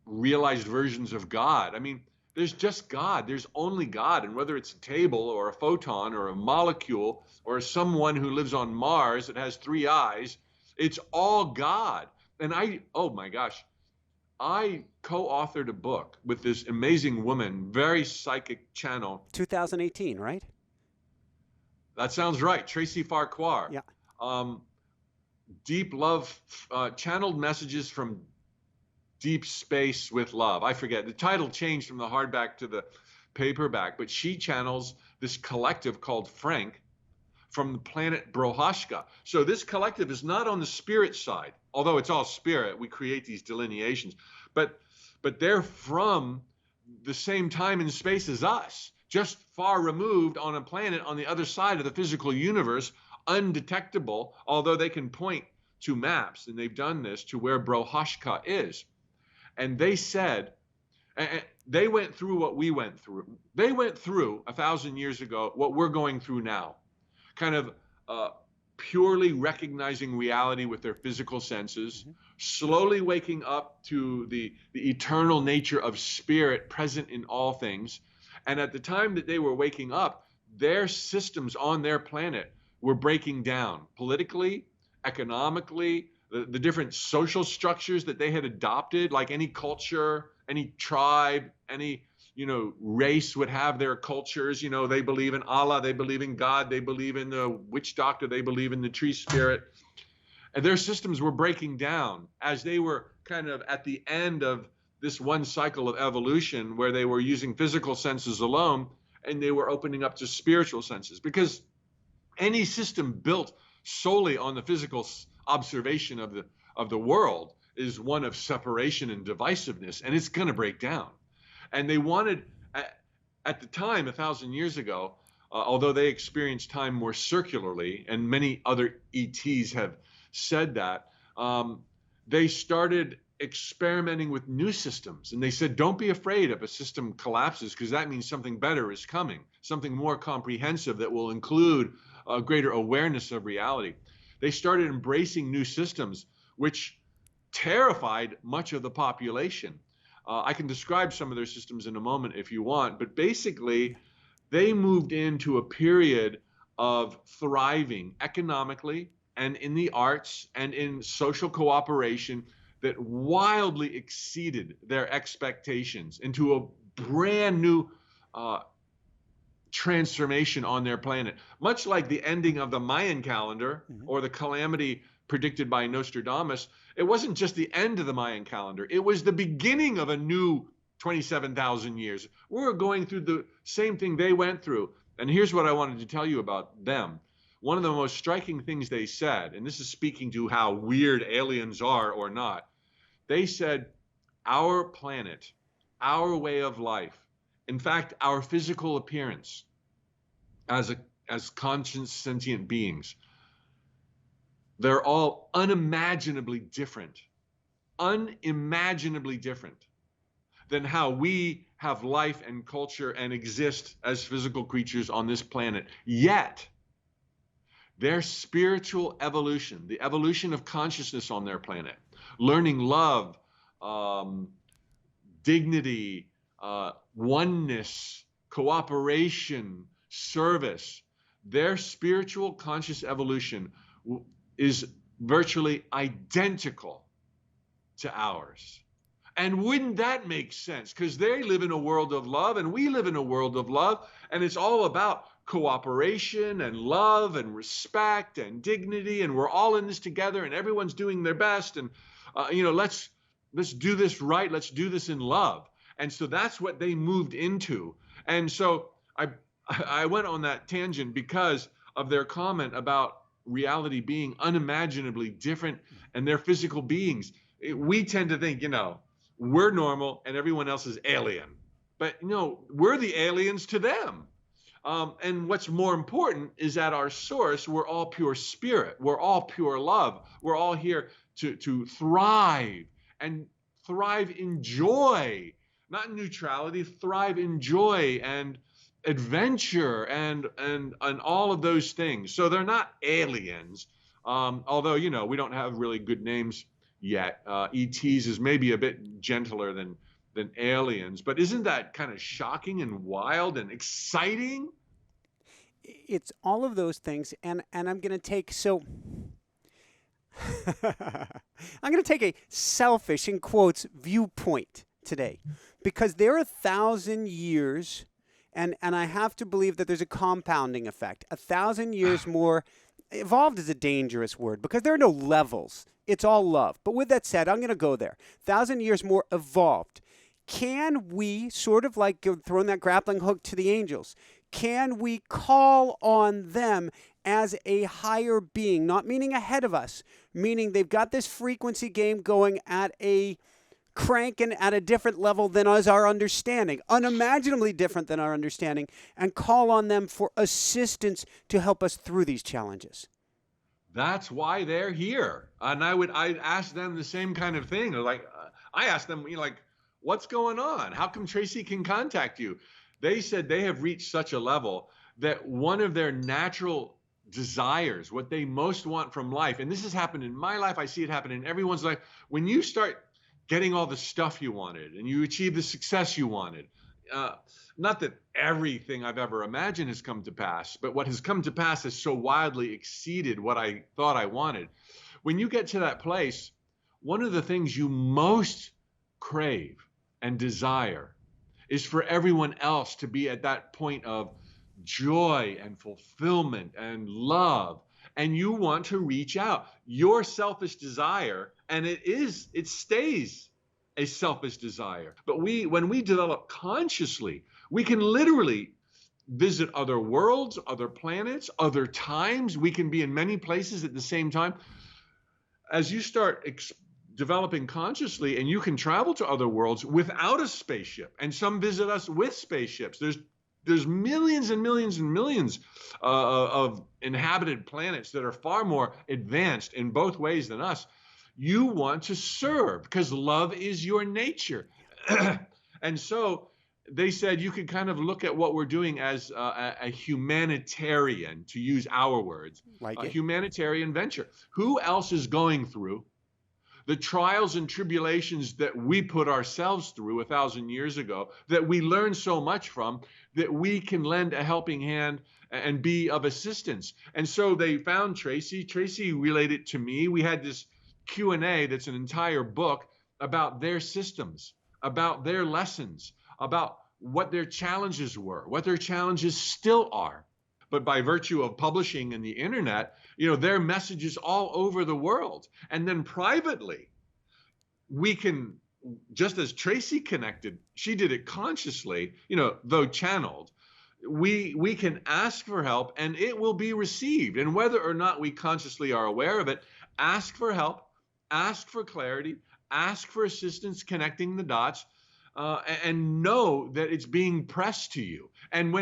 realized versions of God. I mean, there's just God. There's only God. And whether it's a table or a photon or a molecule or someone who lives on Mars that has 3 eyes, it's all God. And oh my gosh, I co-authored a book with this amazing woman, very psychic channel. 2018, right? That sounds right. Tracy Farquhar. Yeah. Deep love, channeled messages from deep space with love. I forget. The title changed from the hardback to the paperback, but she channels this collective called Frank from the planet Brohashka. So this collective is not on the spirit side, although it's all spirit. We create these delineations, but they're from the same time and space as us, just far removed on a planet on the other side of the physical universe, undetectable, although they can point to maps, and they've done this, to where Brohashka is. And they said, and they went through what we went through. They went through 1,000 years ago what we're going through now, kind of purely recognizing reality with their physical senses, slowly waking up to the eternal nature of spirit present in all things. And at the time that they were waking up, their systems on their planet were breaking down politically, economically, the different social structures that they had adopted, like any culture, any tribe, any, race would have their cultures. They believe in Allah, they believe in God, they believe in the witch doctor, they believe in the tree spirit. And their systems were breaking down as they were kind of at the end of this one cycle of evolution where they were using physical senses alone, and they were opening up to spiritual senses, because any system built solely on the physical observation of the world is one of separation and divisiveness, and it's going to break down. And they wanted, at the time, 1,000 years ago, although they experienced time more circularly, and many other ETs have said that, they started experimenting with new systems. And they said, don't be afraid if a system collapses, because that means something better is coming, something more comprehensive that will include a greater awareness of reality. They started embracing new systems, which terrified much of the population. I can describe some of their systems in a moment if you want, but basically they moved into a period of thriving economically and in the arts and in social cooperation. that wildly exceeded their expectations into a brand new transformation on their planet. Much like the ending of the Mayan calendar or the calamity predicted by Nostradamus, it wasn't just the end of the Mayan calendar, it was the beginning of a new 27,000 years. We're going through the same thing they went through. And here's what I wanted to tell you about them. One of the most striking things they said, and this is speaking to how weird aliens are or not, they said, our planet, our way of life, in fact, our physical appearance as conscious sentient beings, they're all unimaginably different than how we have life and culture and exist as physical creatures on this planet. Yet, their spiritual evolution, the evolution of consciousness on their planet, learning love, dignity, oneness, cooperation, service, their spiritual conscious evolution is virtually identical to ours. And wouldn't that make sense? Because they live in a world of love and we live in a world of love, and it's all about cooperation and love and respect and dignity, and we're all in this together and everyone's doing their best, and let's do this right, let's do this in love. And so that's what they moved into. And so I went on that tangent because of their comment about reality being unimaginably different and their physical beings. We tend to think, we're normal and everyone else is alien. But no, we're the aliens to them. And what's more important is at our source, we're all pure spirit. We're all pure love. We're all here to thrive and thrive in joy, not in neutrality, thrive in joy and adventure and all of those things. So they're not aliens, although, we don't have really good names yet. ETs is maybe a bit gentler than aliens, but isn't that kind of shocking and wild and exciting? It's all of those things, and I'm going to take I'm going to take a selfish, in quotes, viewpoint today, because they're 1,000 years, and I have to believe that there's a compounding effect. 1,000 years more. Evolved is a dangerous word because there are no levels. It's all love. But with that said, I'm going to go there. 1,000 years more evolved. Can we, sort of like throwing that grappling hook to the angels, can we call on them as a higher being, not meaning ahead of us, meaning they've got this frequency game going at a cranking at a different level than us, our understanding, unimaginably different than our understanding, and call on them for assistance to help us through these challenges? That's why they're here. And I'd ask them the same kind of thing. Like, I asked them, what's going on? How come Tracy can contact you? They said they have reached such a level that one of their natural desires, what they most want from life, and this has happened in my life, I see it happen in everyone's life, when you start getting all the stuff you wanted and you achieve the success you wanted, not that everything I've ever imagined has come to pass, but what has come to pass has so wildly exceeded what I thought I wanted. When you get to that place, one of the things you most crave and desire is for everyone else to be at that point of joy and fulfillment and love. And you want to reach out. Your selfish desire, and it stays a selfish desire. But when we develop consciously, we can literally visit other worlds, other planets, other times. We can be in many places at the same time. As you start developing consciously, and you can travel to other worlds without a spaceship, and some visit us with spaceships. There's millions and millions and millions of inhabited planets that are far more advanced in both ways than us. You want to serve because love is your nature. And so they said you could kind of look at what we're doing as a humanitarian, to use our words, a humanitarian venture. Who else is going through the trials and tribulations that we put ourselves through 1,000 years ago, that we learned so much from, that we can lend a helping hand and be of assistance? And so they found Tracy. Tracy relayed it to me. We had this Q&A that's an entire book about their systems, about their lessons, about what their challenges were, what their challenges still are. But by virtue of publishing in the internet, their messages all over the world. And then privately, we can, just as Tracy connected, she did it consciously, though channeled. We can ask for help and it will be received. And whether or not we consciously are aware of it, ask for help, ask for clarity, ask for assistance connecting the dots, and know that it's being pressed to you. And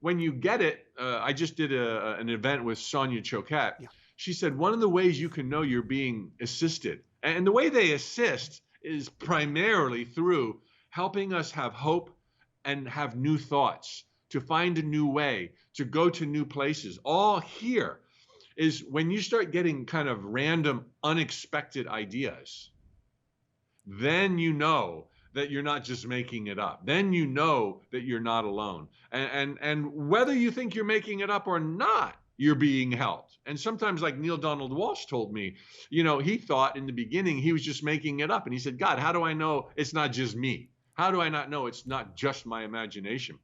when you get it, I just did an event with Sonia Choquette. Yeah. She said one of the ways you can know you're being assisted, and the way they assist is primarily through helping us have hope and have new thoughts, to find a new way, to go to new places. All here is when you start getting kind of random, unexpected ideas, then you know that you're not just making it up. Then you know that you're not alone. And whether you think you're making it up or not, you're being helped. And sometimes, like Neil Donald Walsh told me, he thought in the beginning he was just making it up. And he said, God, how do I know it's not just me? How do I not know it's not just my imagination?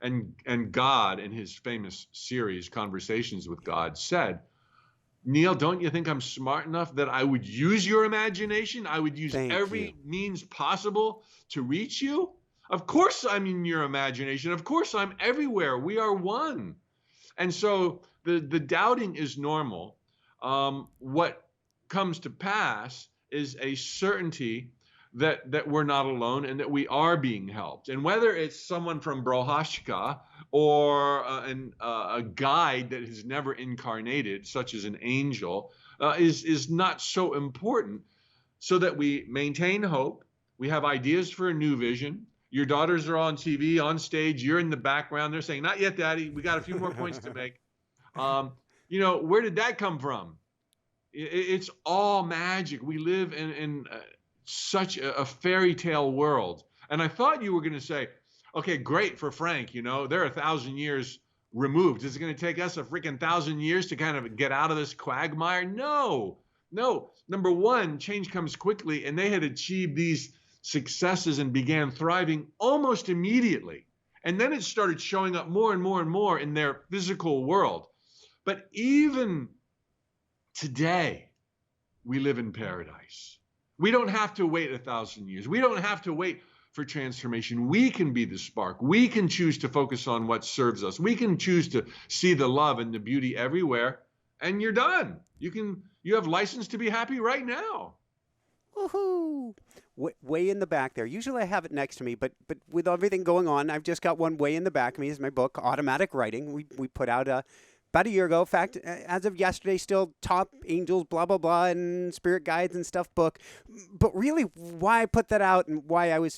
And God, in his famous series, Conversations with God, said, Neil, don't you think I'm smart enough that I would use your imagination? I would use every means possible to reach you? Of course I'm in your imagination. Of course I'm everywhere. We are one. And so the doubting is normal. What comes to pass is a certainty that we're not alone and that we are being helped. And whether it's someone from Brohashka or a guide that has never incarnated, such as an angel, is not so important, so that we maintain hope. We have ideas for a new vision. Your daughters are on TV, on stage. You're in the background. They're saying, not yet, Daddy. We got a few more points to make. Where did that come from? It's all magic. We live in such a fairy tale world. And I thought you were going to say, okay, great for Frank. They're 1,000 years removed. Is it going to take us a freaking 1,000 years to kind of get out of this quagmire? No. Number one, change comes quickly, and they had achieved these successes and began thriving almost immediately. And then it started showing up more and more and more in their physical world. But even today, we live in paradise. We don't have to wait 1,000 years. We don't have to wait for transformation. We can be the spark. We can choose to focus on what serves us. We can choose to see the love and the beauty everywhere, and you're done. You have license to be happy right now. Woohoo! Way in the back there. Usually I have it next to me, but with everything going on, I've just got one way in the back of me. Is my book, Automatic Writing. We put out about a year ago. In fact, as of yesterday, still top angels, blah, blah, blah, and spirit guides and stuff book. But really why I put that out and why I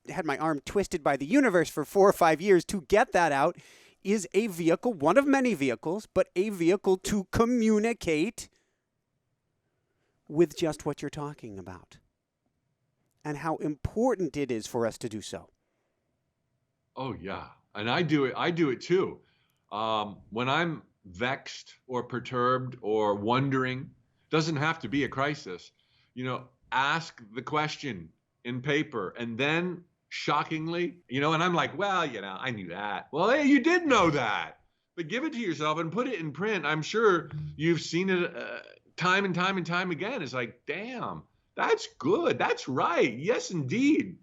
had my arm twisted by the universe for 4 or 5 years to get that out is a vehicle, one of many vehicles, but a vehicle to communicate with just what you're talking about and how important it is for us to do so. Oh, yeah. And I do it too. When I'm vexed or perturbed or wondering, doesn't have to be a crisis, ask the question in paper, and then shockingly, and I'm like, well, I knew that. Well, hey, you did know that, but give it to yourself and put it in print. I'm sure you've seen it time and time and time again. It's like, damn, that's good. That's right. Yes, indeed.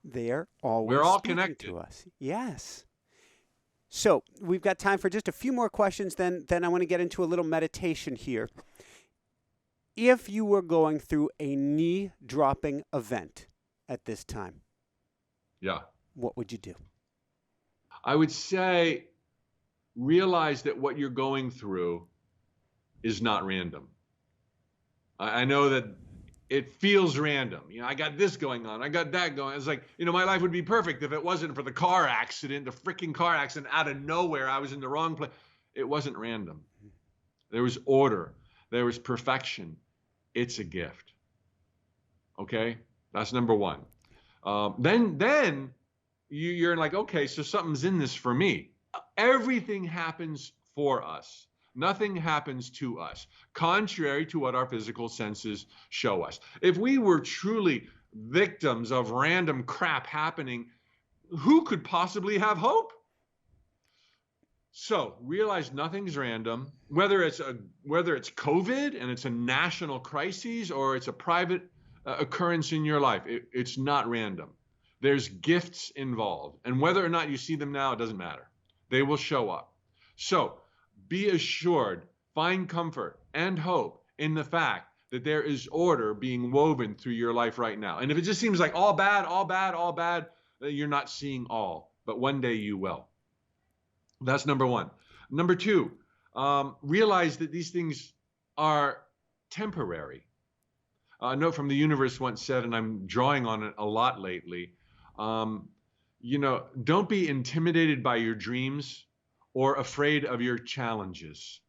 They're always We're all speaking connected to us. Yes. So we've got time for just a few more questions. Then I want to get into a little meditation here. If you were going through a knee-dropping event at this time, yeah, what would you do? I would say realize that what you're going through is not random. I know that it feels random. I got this going on. I got that going. It's like, my life would be perfect if it wasn't for the car accident, the freaking car accident out of nowhere. I was in the wrong place. It wasn't random. There was order. There was perfection. It's a gift. Okay? That's number one. Then you're like, okay, so something's in this for me. Everything happens for us. Nothing happens to us, contrary to what our physical senses show us. If we were truly victims of random crap happening, who could possibly have hope? So realize nothing's random, whether it's COVID and it's a national crisis or it's a private occurrence in your life. It's not random. There's gifts involved, and whether or not you see them now, it doesn't matter. They will show up. So be assured, find comfort and hope in the fact that there is order being woven through your life right now. And if it just seems like all bad, all bad, all bad, you're not seeing all, but one day you will. That's number one. Number two, realize that these things are temporary. A note from the universe once said, and I'm drawing on it a lot lately, don't be intimidated by your dreams or afraid of your challenges.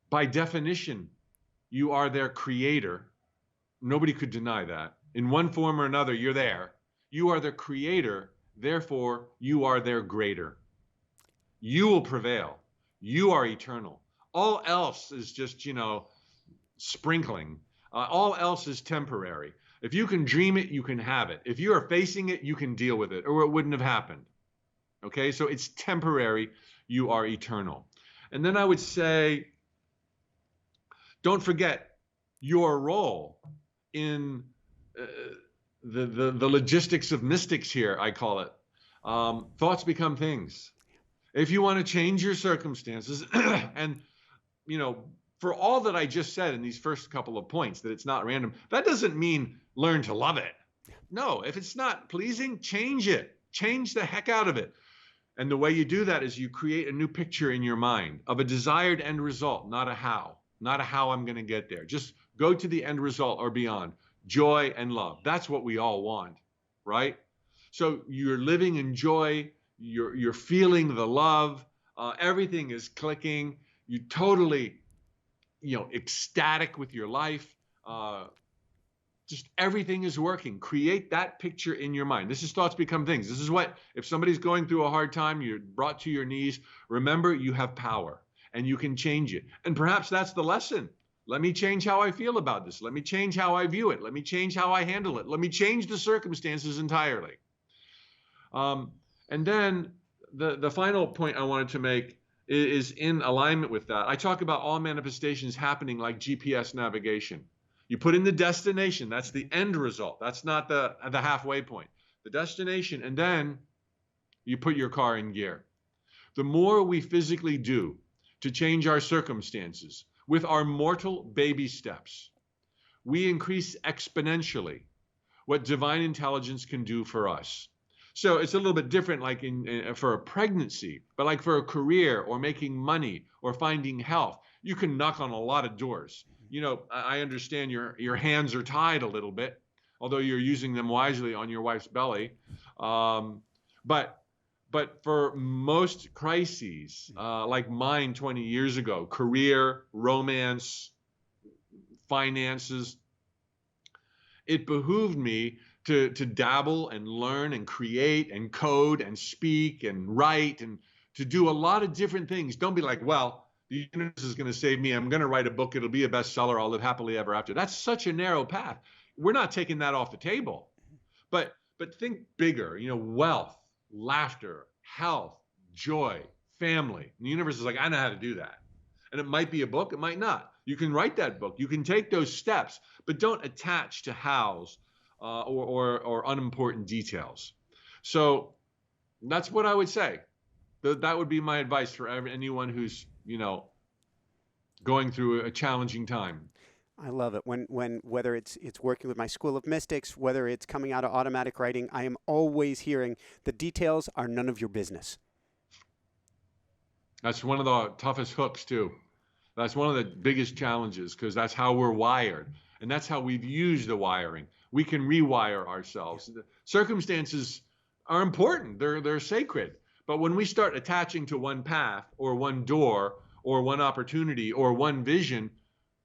By definition, you are their creator. Nobody could deny that. In one form or another, you're there. You are their creator, therefore you are their greater. You will prevail. You are eternal. All else is just, sprinkling. All else is temporary. If you can dream it, you can have it. If you are facing it, you can deal with it, or it wouldn't have happened. Okay, so it's temporary. You are eternal. And then I would say, don't forget your role in the logistics of mystics here, I call it. Thoughts become things. If you want to change your circumstances, and, for all that I just said in these first couple of points, that it's not random, that doesn't mean learn to love it. No, if it's not pleasing, change it. Change the heck out of it. And the way you do that is you create a new picture in your mind of a desired end result, not a how I'm going to get there. Just go to the end result or beyond. Joy and love. That's what we all want, right? So you're living in joy. You're feeling the love. Everything is clicking. You're totally, ecstatic with your life. Just everything is working. Create that picture in your mind. This is thoughts become things. This is what, if somebody's going through a hard time, you're brought to your knees, remember you have power and you can change it. And perhaps that's the lesson. Let me change how I feel about this. Let me change how I view it. Let me change how I handle it. Let me change the circumstances entirely. And then the final point I wanted to make is in alignment with that. I talk about all manifestations happening like GPS navigation. You put in the destination, that's the end result. That's not the halfway point. The destination, and then you put your car in gear. The more we physically do to change our circumstances with our mortal baby steps, we increase exponentially what divine intelligence can do for us. So it's a little bit different like for a pregnancy, but like for a career or making money or finding health, you can knock on a lot of doors. I understand your hands are tied a little bit, although you're using them wisely on your wife's belly. But for most crises, like mine 20 years ago, career, romance, finances, it behooved me to dabble and learn and create and code and speak and write and to do a lot of different things. Don't be like, well, the universe is going to save me. I'm going to write a book. It'll be a bestseller. I'll live happily ever after. That's such a narrow path. We're not taking that off the table. But think bigger, wealth, laughter, health, joy, family. And the universe is like, I know how to do that. And it might be a book. It might not. You can write that book. You can take those steps, but don't attach to hows or unimportant details. So that's what I would say. That would be my advice for anyone who's, going through a challenging time. I love it. When whether it's working with my School of Mystics, whether it's coming out of automatic writing, I am always hearing the details are none of your business. That's one of the toughest hooks too. That's one of the biggest challenges because that's how we're wired. And that's how we've used the wiring. We can rewire ourselves. The circumstances are important. They're sacred. But when we start attaching to one path or one door or one opportunity or one vision,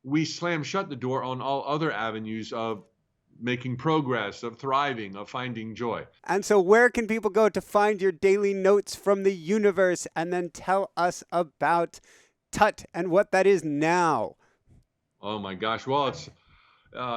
we slam shut the door on all other avenues of making progress, of thriving, of finding joy. And so where can people go to find your daily notes from the universe and then tell us about Tut and what that is now. Oh my gosh. Well,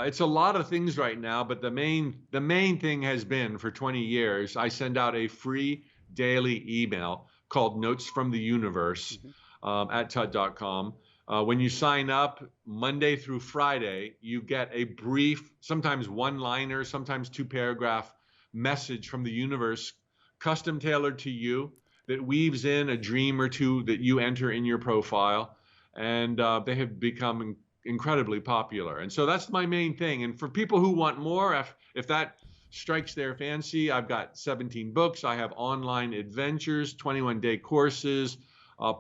it's a lot of things right now, but the main thing has been for 20 years, I send out a free daily email called Notes from the Universe at tut.com. When you sign up Monday through Friday, you get a brief, sometimes one-liner, sometimes two-paragraph message from the universe, custom tailored to you, that weaves in a dream or two that you enter in your profile. And they have become incredibly popular. And so that's my main thing. And for people who want more, if that strikes their fancy, I've got 17 books. I have online adventures, 21-day courses.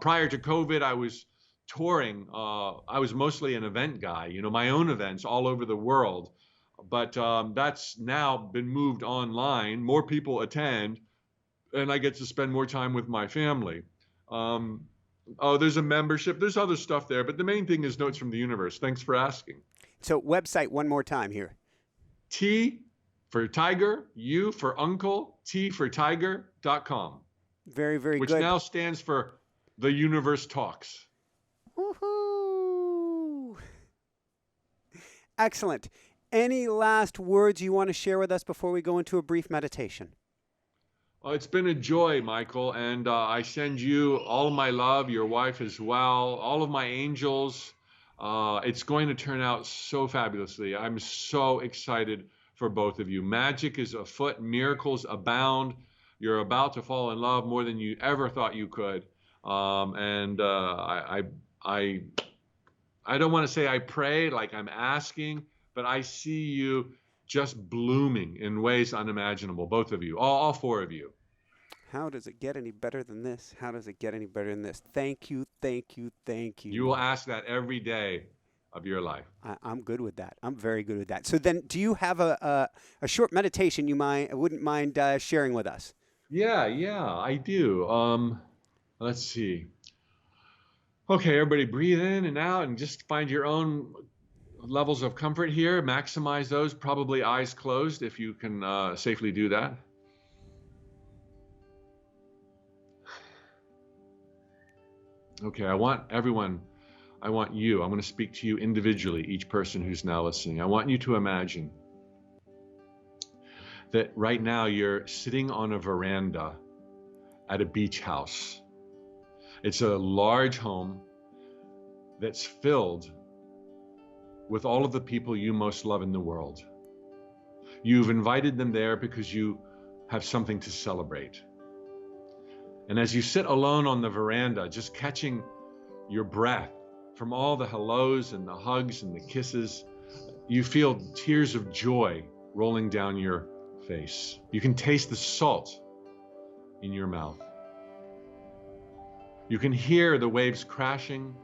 Prior to COVID, I was touring. I was mostly an event guy, my own events all over the world. But that's now been moved online. More people attend, and I get to spend more time with my family. Oh, there's a membership. There's other stuff there, but the main thing is Notes from the Universe. Thanks for asking. So website one more time here. T for Tiger, U for Uncle, T for Tiger.com. Very, very which good. Which now stands for The Universe Talks. Woohoo! Excellent. Any last words you want to share with us before we go into a brief meditation? It's been a joy, Michael, and I send you all of my love, your wife as well, all of my angels. It's going to turn out so fabulously. I'm so excited for both of you. Magic is afoot, miracles abound. You're about to fall in love more than you ever thought you could. I don't want to say I pray like I'm asking, but I see you just blooming in ways unimaginable, both of you, all four of you. How does it get any better than this? How does it get any better than this? Thank you, thank you, thank you. You will ask that every day of your life. I'm good with that. I'm very good with that. So then, do you have a short meditation you wouldn't mind sharing with us? Yeah, I do. Let's see. Okay, everybody breathe in and out and just find your own levels of comfort here. Maximize those, probably eyes closed if you can safely do that. Okay, I want you, I'm going to speak to you individually, each person who's now listening. I want you to imagine that right now you're sitting on a veranda at a beach house. It's a large home that's filled with all of the people you most love in the world. You've invited them there because you have something to celebrate. And as you sit alone on the veranda, just catching your breath from all the hellos and the hugs and the kisses, you feel tears of joy rolling down your face. You can taste the salt in your mouth. You can hear the waves crashing.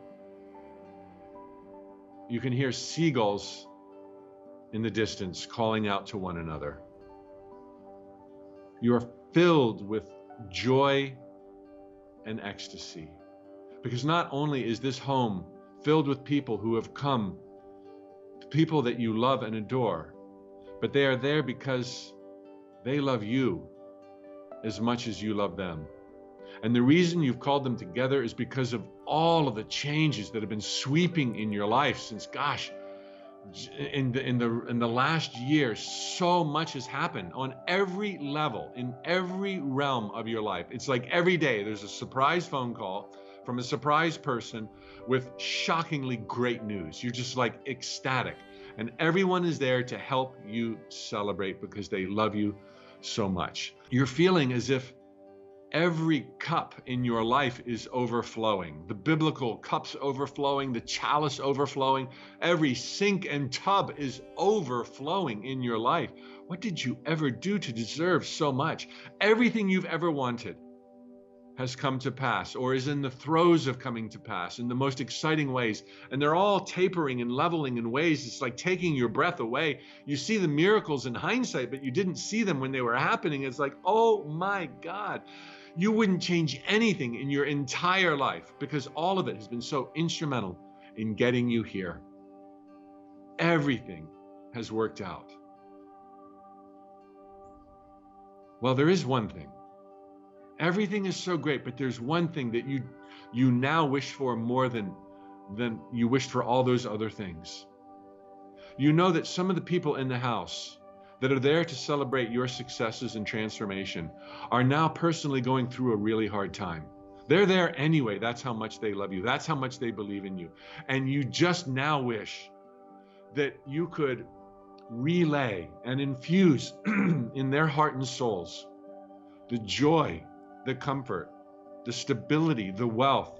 You can hear seagulls in the distance calling out to one another. You are filled with joy and ecstasy, because not only is this home filled with people who have come, people that you love and adore, but they are there because they love you as much as you love them. And the reason you've called them together is because of all of the changes that have been sweeping in your life since, gosh, in the last year, so much has happened on every level, in every realm of your life. It's like every day there's a surprise phone call from a surprise person with shockingly great news. You're just like ecstatic. And everyone is there to help you celebrate because they love you so much. You're feeling as if every cup in your life is overflowing. The biblical cups overflowing, the chalice overflowing, every sink and tub is overflowing in your life. What did you ever do to deserve so much? Everything you've ever wanted has come to pass or is in the throes of coming to pass in the most exciting ways. And they're all tapering and leveling in ways it's like taking your breath away. You see the miracles in hindsight, but you didn't see them when they were happening. It's like, oh my God. You wouldn't change anything in your entire life because all of it has been so instrumental in getting you here. Everything has worked out. Well, there is one thing. Everything is so great, but there's one thing that you now wish for more than you wished for all those other things. You know that some of the people in the house that are there to celebrate your successes and transformation are now personally going through a really hard time. They're there anyway. That's how much they love you. That's how much they believe in you. And you just now wish that you could relay and infuse in their heart and souls the joy, the comfort, the stability, the wealth,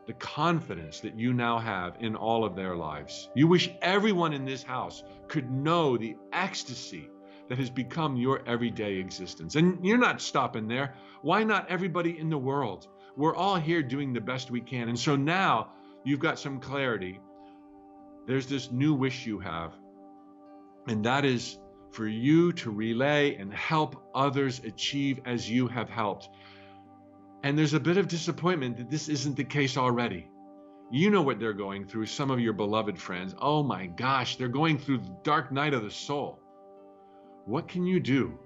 the confidence that you now have in all of their lives. You wish everyone in this house could know the ecstasy that has become your everyday existence. And you're not stopping there. Why not everybody in the world? We're all here doing the best we can. And so now you've got some clarity. There's this new wish you have, and that is for you to relay and help others achieve as you have helped. And there's a bit of disappointment that this isn't the case already. You know what they're going through, some of your beloved friends. Oh my gosh, they're going through the dark night of the soul. What can you do?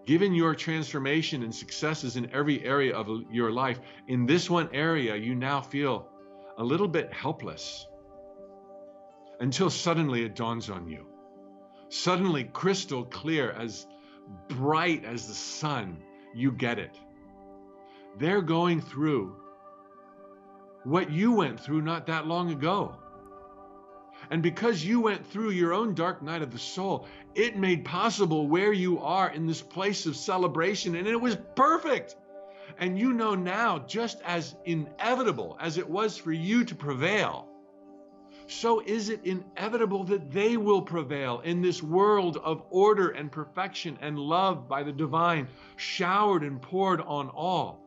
Given your transformation and successes in every area of your life, in this one area, you now feel a little bit helpless until suddenly it dawns on you. Suddenly crystal clear, as bright as the sun, you get it. They're going through what you went through not that long ago. And because you went through your own dark night of the soul, it made possible where you are in this place of celebration, and it was perfect. And you know now, just as inevitable as it was for you to prevail, so is it inevitable that they will prevail in this world of order and perfection and love by the divine, showered and poured on all.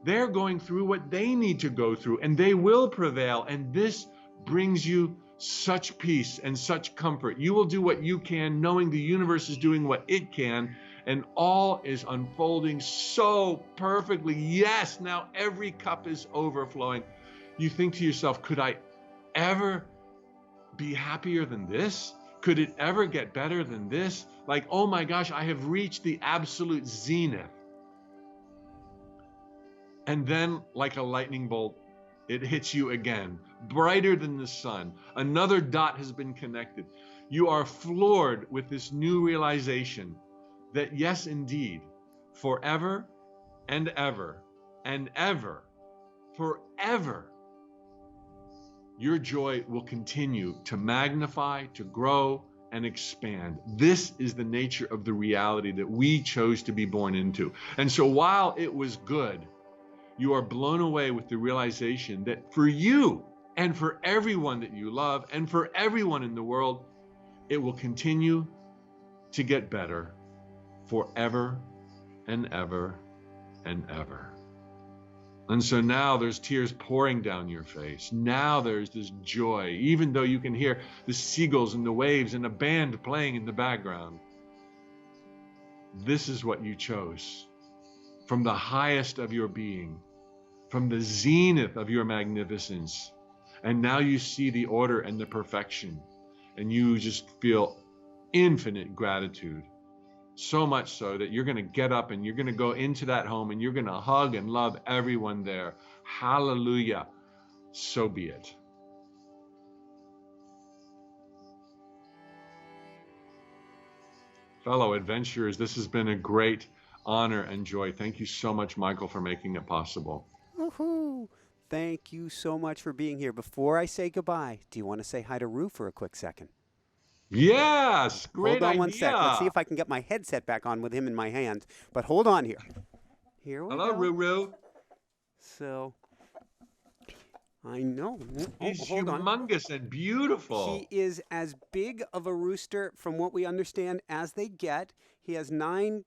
They're going through what they need to go through, and they will prevail. And this brings you such peace and such comfort. You will do what you can, knowing the universe is doing what it can, and all is unfolding so perfectly. Yes, now every cup is overflowing. You think to yourself, could I ever be happier than this? Could it ever get better than this? Like, oh my gosh, I have reached the absolute zenith. And then, like a lightning bolt, it hits you again, brighter than the sun. Another dot has been connected. You are floored with this new realization that, yes, indeed, forever and ever and ever, forever, your joy will continue to magnify, to grow, and expand. This is the nature of the reality that we chose to be born into. And so while it was good, you are blown away with the realization that for you and for everyone that you love and for everyone in the world, it will continue to get better forever and ever and ever. And so now there's tears pouring down your face. Now there's this joy, even though you can hear the seagulls and the waves and a band playing in the background. This is what you chose from the highest of your being, from the zenith of your magnificence. And now you see the order and the perfection, and you just feel infinite gratitude. So much so that you're going to get up and you're going to go into that home and you're going to hug and love everyone there. Hallelujah. So be it. Fellow adventurers, this has been a great honor and joy. Thank you so much, Michael, for making it possible. Woohoo! Thank you so much for being here. Before I say goodbye, do you want to say hi to Rue for a quick second? Yes, great idea. Hold on one idea. sec. Let's see if I can get my headset back on with him in my hand. But hold on here. Here we Hello, go. Ruru. So, I know. He's Hold on. humongous and beautiful. He is as big of a rooster, from what we understand, as they get. He has nine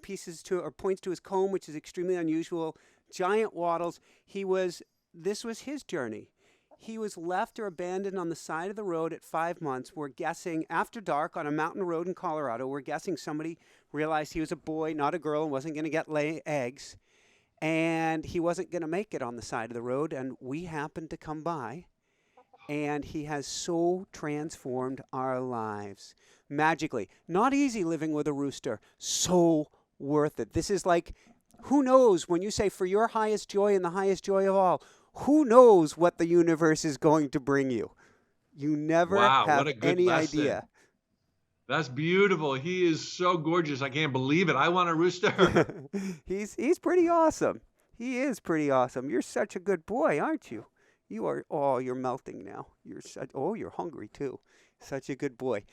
pieces to or points to his comb, which is extremely unusual. Giant wattles. This was his journey. He was left or abandoned on the side of the road at 5 months. We're guessing after dark on a mountain road in Colorado. We're guessing somebody realized he was a boy, not a girl, and wasn't going to lay eggs. And he wasn't going to make it on the side of the road. And we happened to come by. And he has so transformed our lives magically. Not easy living with a rooster. So worth it. This is like, who knows, when you say for your highest joy and the highest joy of all, who knows what the universe is going to bring you? You never Wow, what have a good any lesson. idea. That's beautiful. He is so gorgeous. I can't believe it. I want a rooster. He's pretty awesome. He is pretty awesome. You're such a good boy, aren't you? You are. Oh, you're melting now. You're such. Oh, you're hungry too. Such a good boy.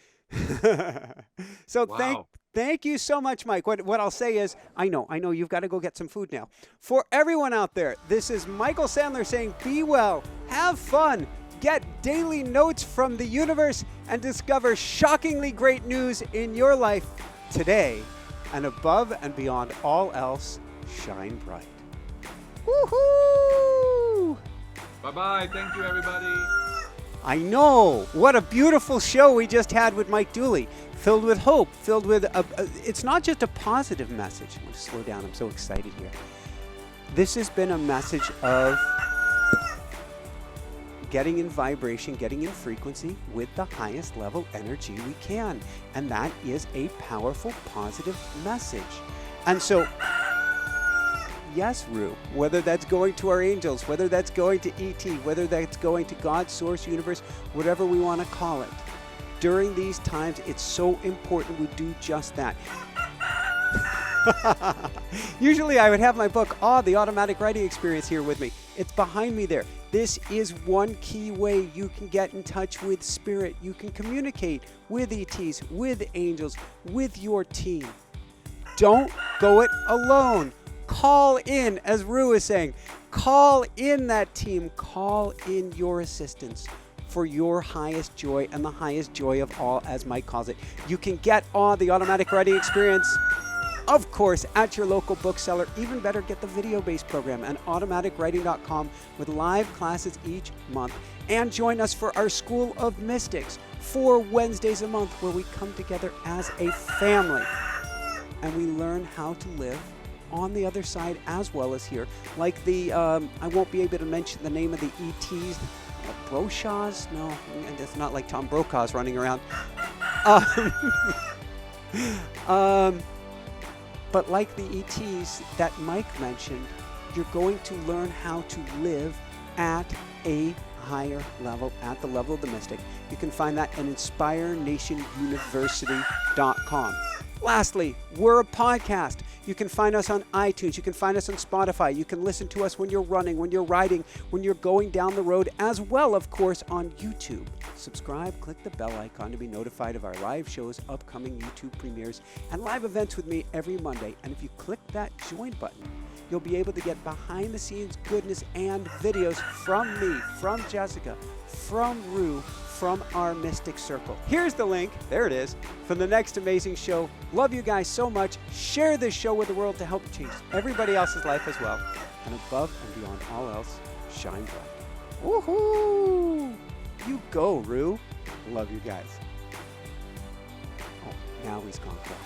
So Wow. thank you so much, Mike. What I'll say is, I know you've got to go get some food now. For everyone out there, this is Michael Sandler saying, be well, have fun, get daily notes from the universe, and discover shockingly great news in your life today. And above and beyond all else, shine bright. Woohoo! Bye-bye. Thank you, everybody. I know. What a beautiful show we just had with Mike Dooley. Filled with hope, filled with it's not just a positive message. I'm going to slow down. I'm so excited here. This has been a message of getting in vibration, getting in frequency with the highest level energy we can. And that is a powerful, positive message. And so, yes, Rue, whether that's going to our angels, whether that's going to ET, whether that's going to God, Source, Universe, whatever we want to call it, during these times, it's so important we do just that. Usually I would have my book, The Automatic Writing Experience, here with me. It's behind me there. This is one key way you can get in touch with Spirit. You can communicate with ETs, with angels, with your team. Don't go it alone. Call in, as Rue is saying. Call in that team. Call in your assistance for your highest joy and the highest joy of all, as Mike calls it. You can get the Automatic Writing Experience, of course, at your local bookseller. Even better, get the video-based program at automaticwriting.com with live classes each month. And join us for our School of Mystics, 4 Wednesdays a month, where we come together as a family and we learn how to live on the other side as well as here. Like the, I won't be able to mention the name of the ETs, Broshaws? No, that's not like Tom Brokaw's running around. But like the ETs that Mike mentioned, you're going to learn how to live at a higher level, at the level of the mystic. You can find that at InspireNationUniversity.com. Lastly, we're a podcast. You can find us on iTunes. You can find us on Spotify. You can listen to us when you're running, when you're riding, when you're going down the road, as well, of course, on YouTube. Subscribe, click the bell icon to be notified of our live shows, upcoming YouTube premieres, and live events with me every Monday. And if you click that join button, you'll be able to get behind-the-scenes goodness and videos from me, from Jessica, from Rue, from our Mystic Circle. Here's the link, there it is, for the next amazing show. Love you guys so much. Share this show with the world to help change everybody else's life as well. And above and beyond all else, shine bright. Woohoo! You go, Rue. Love you guys. Oh, now he's gone quiet.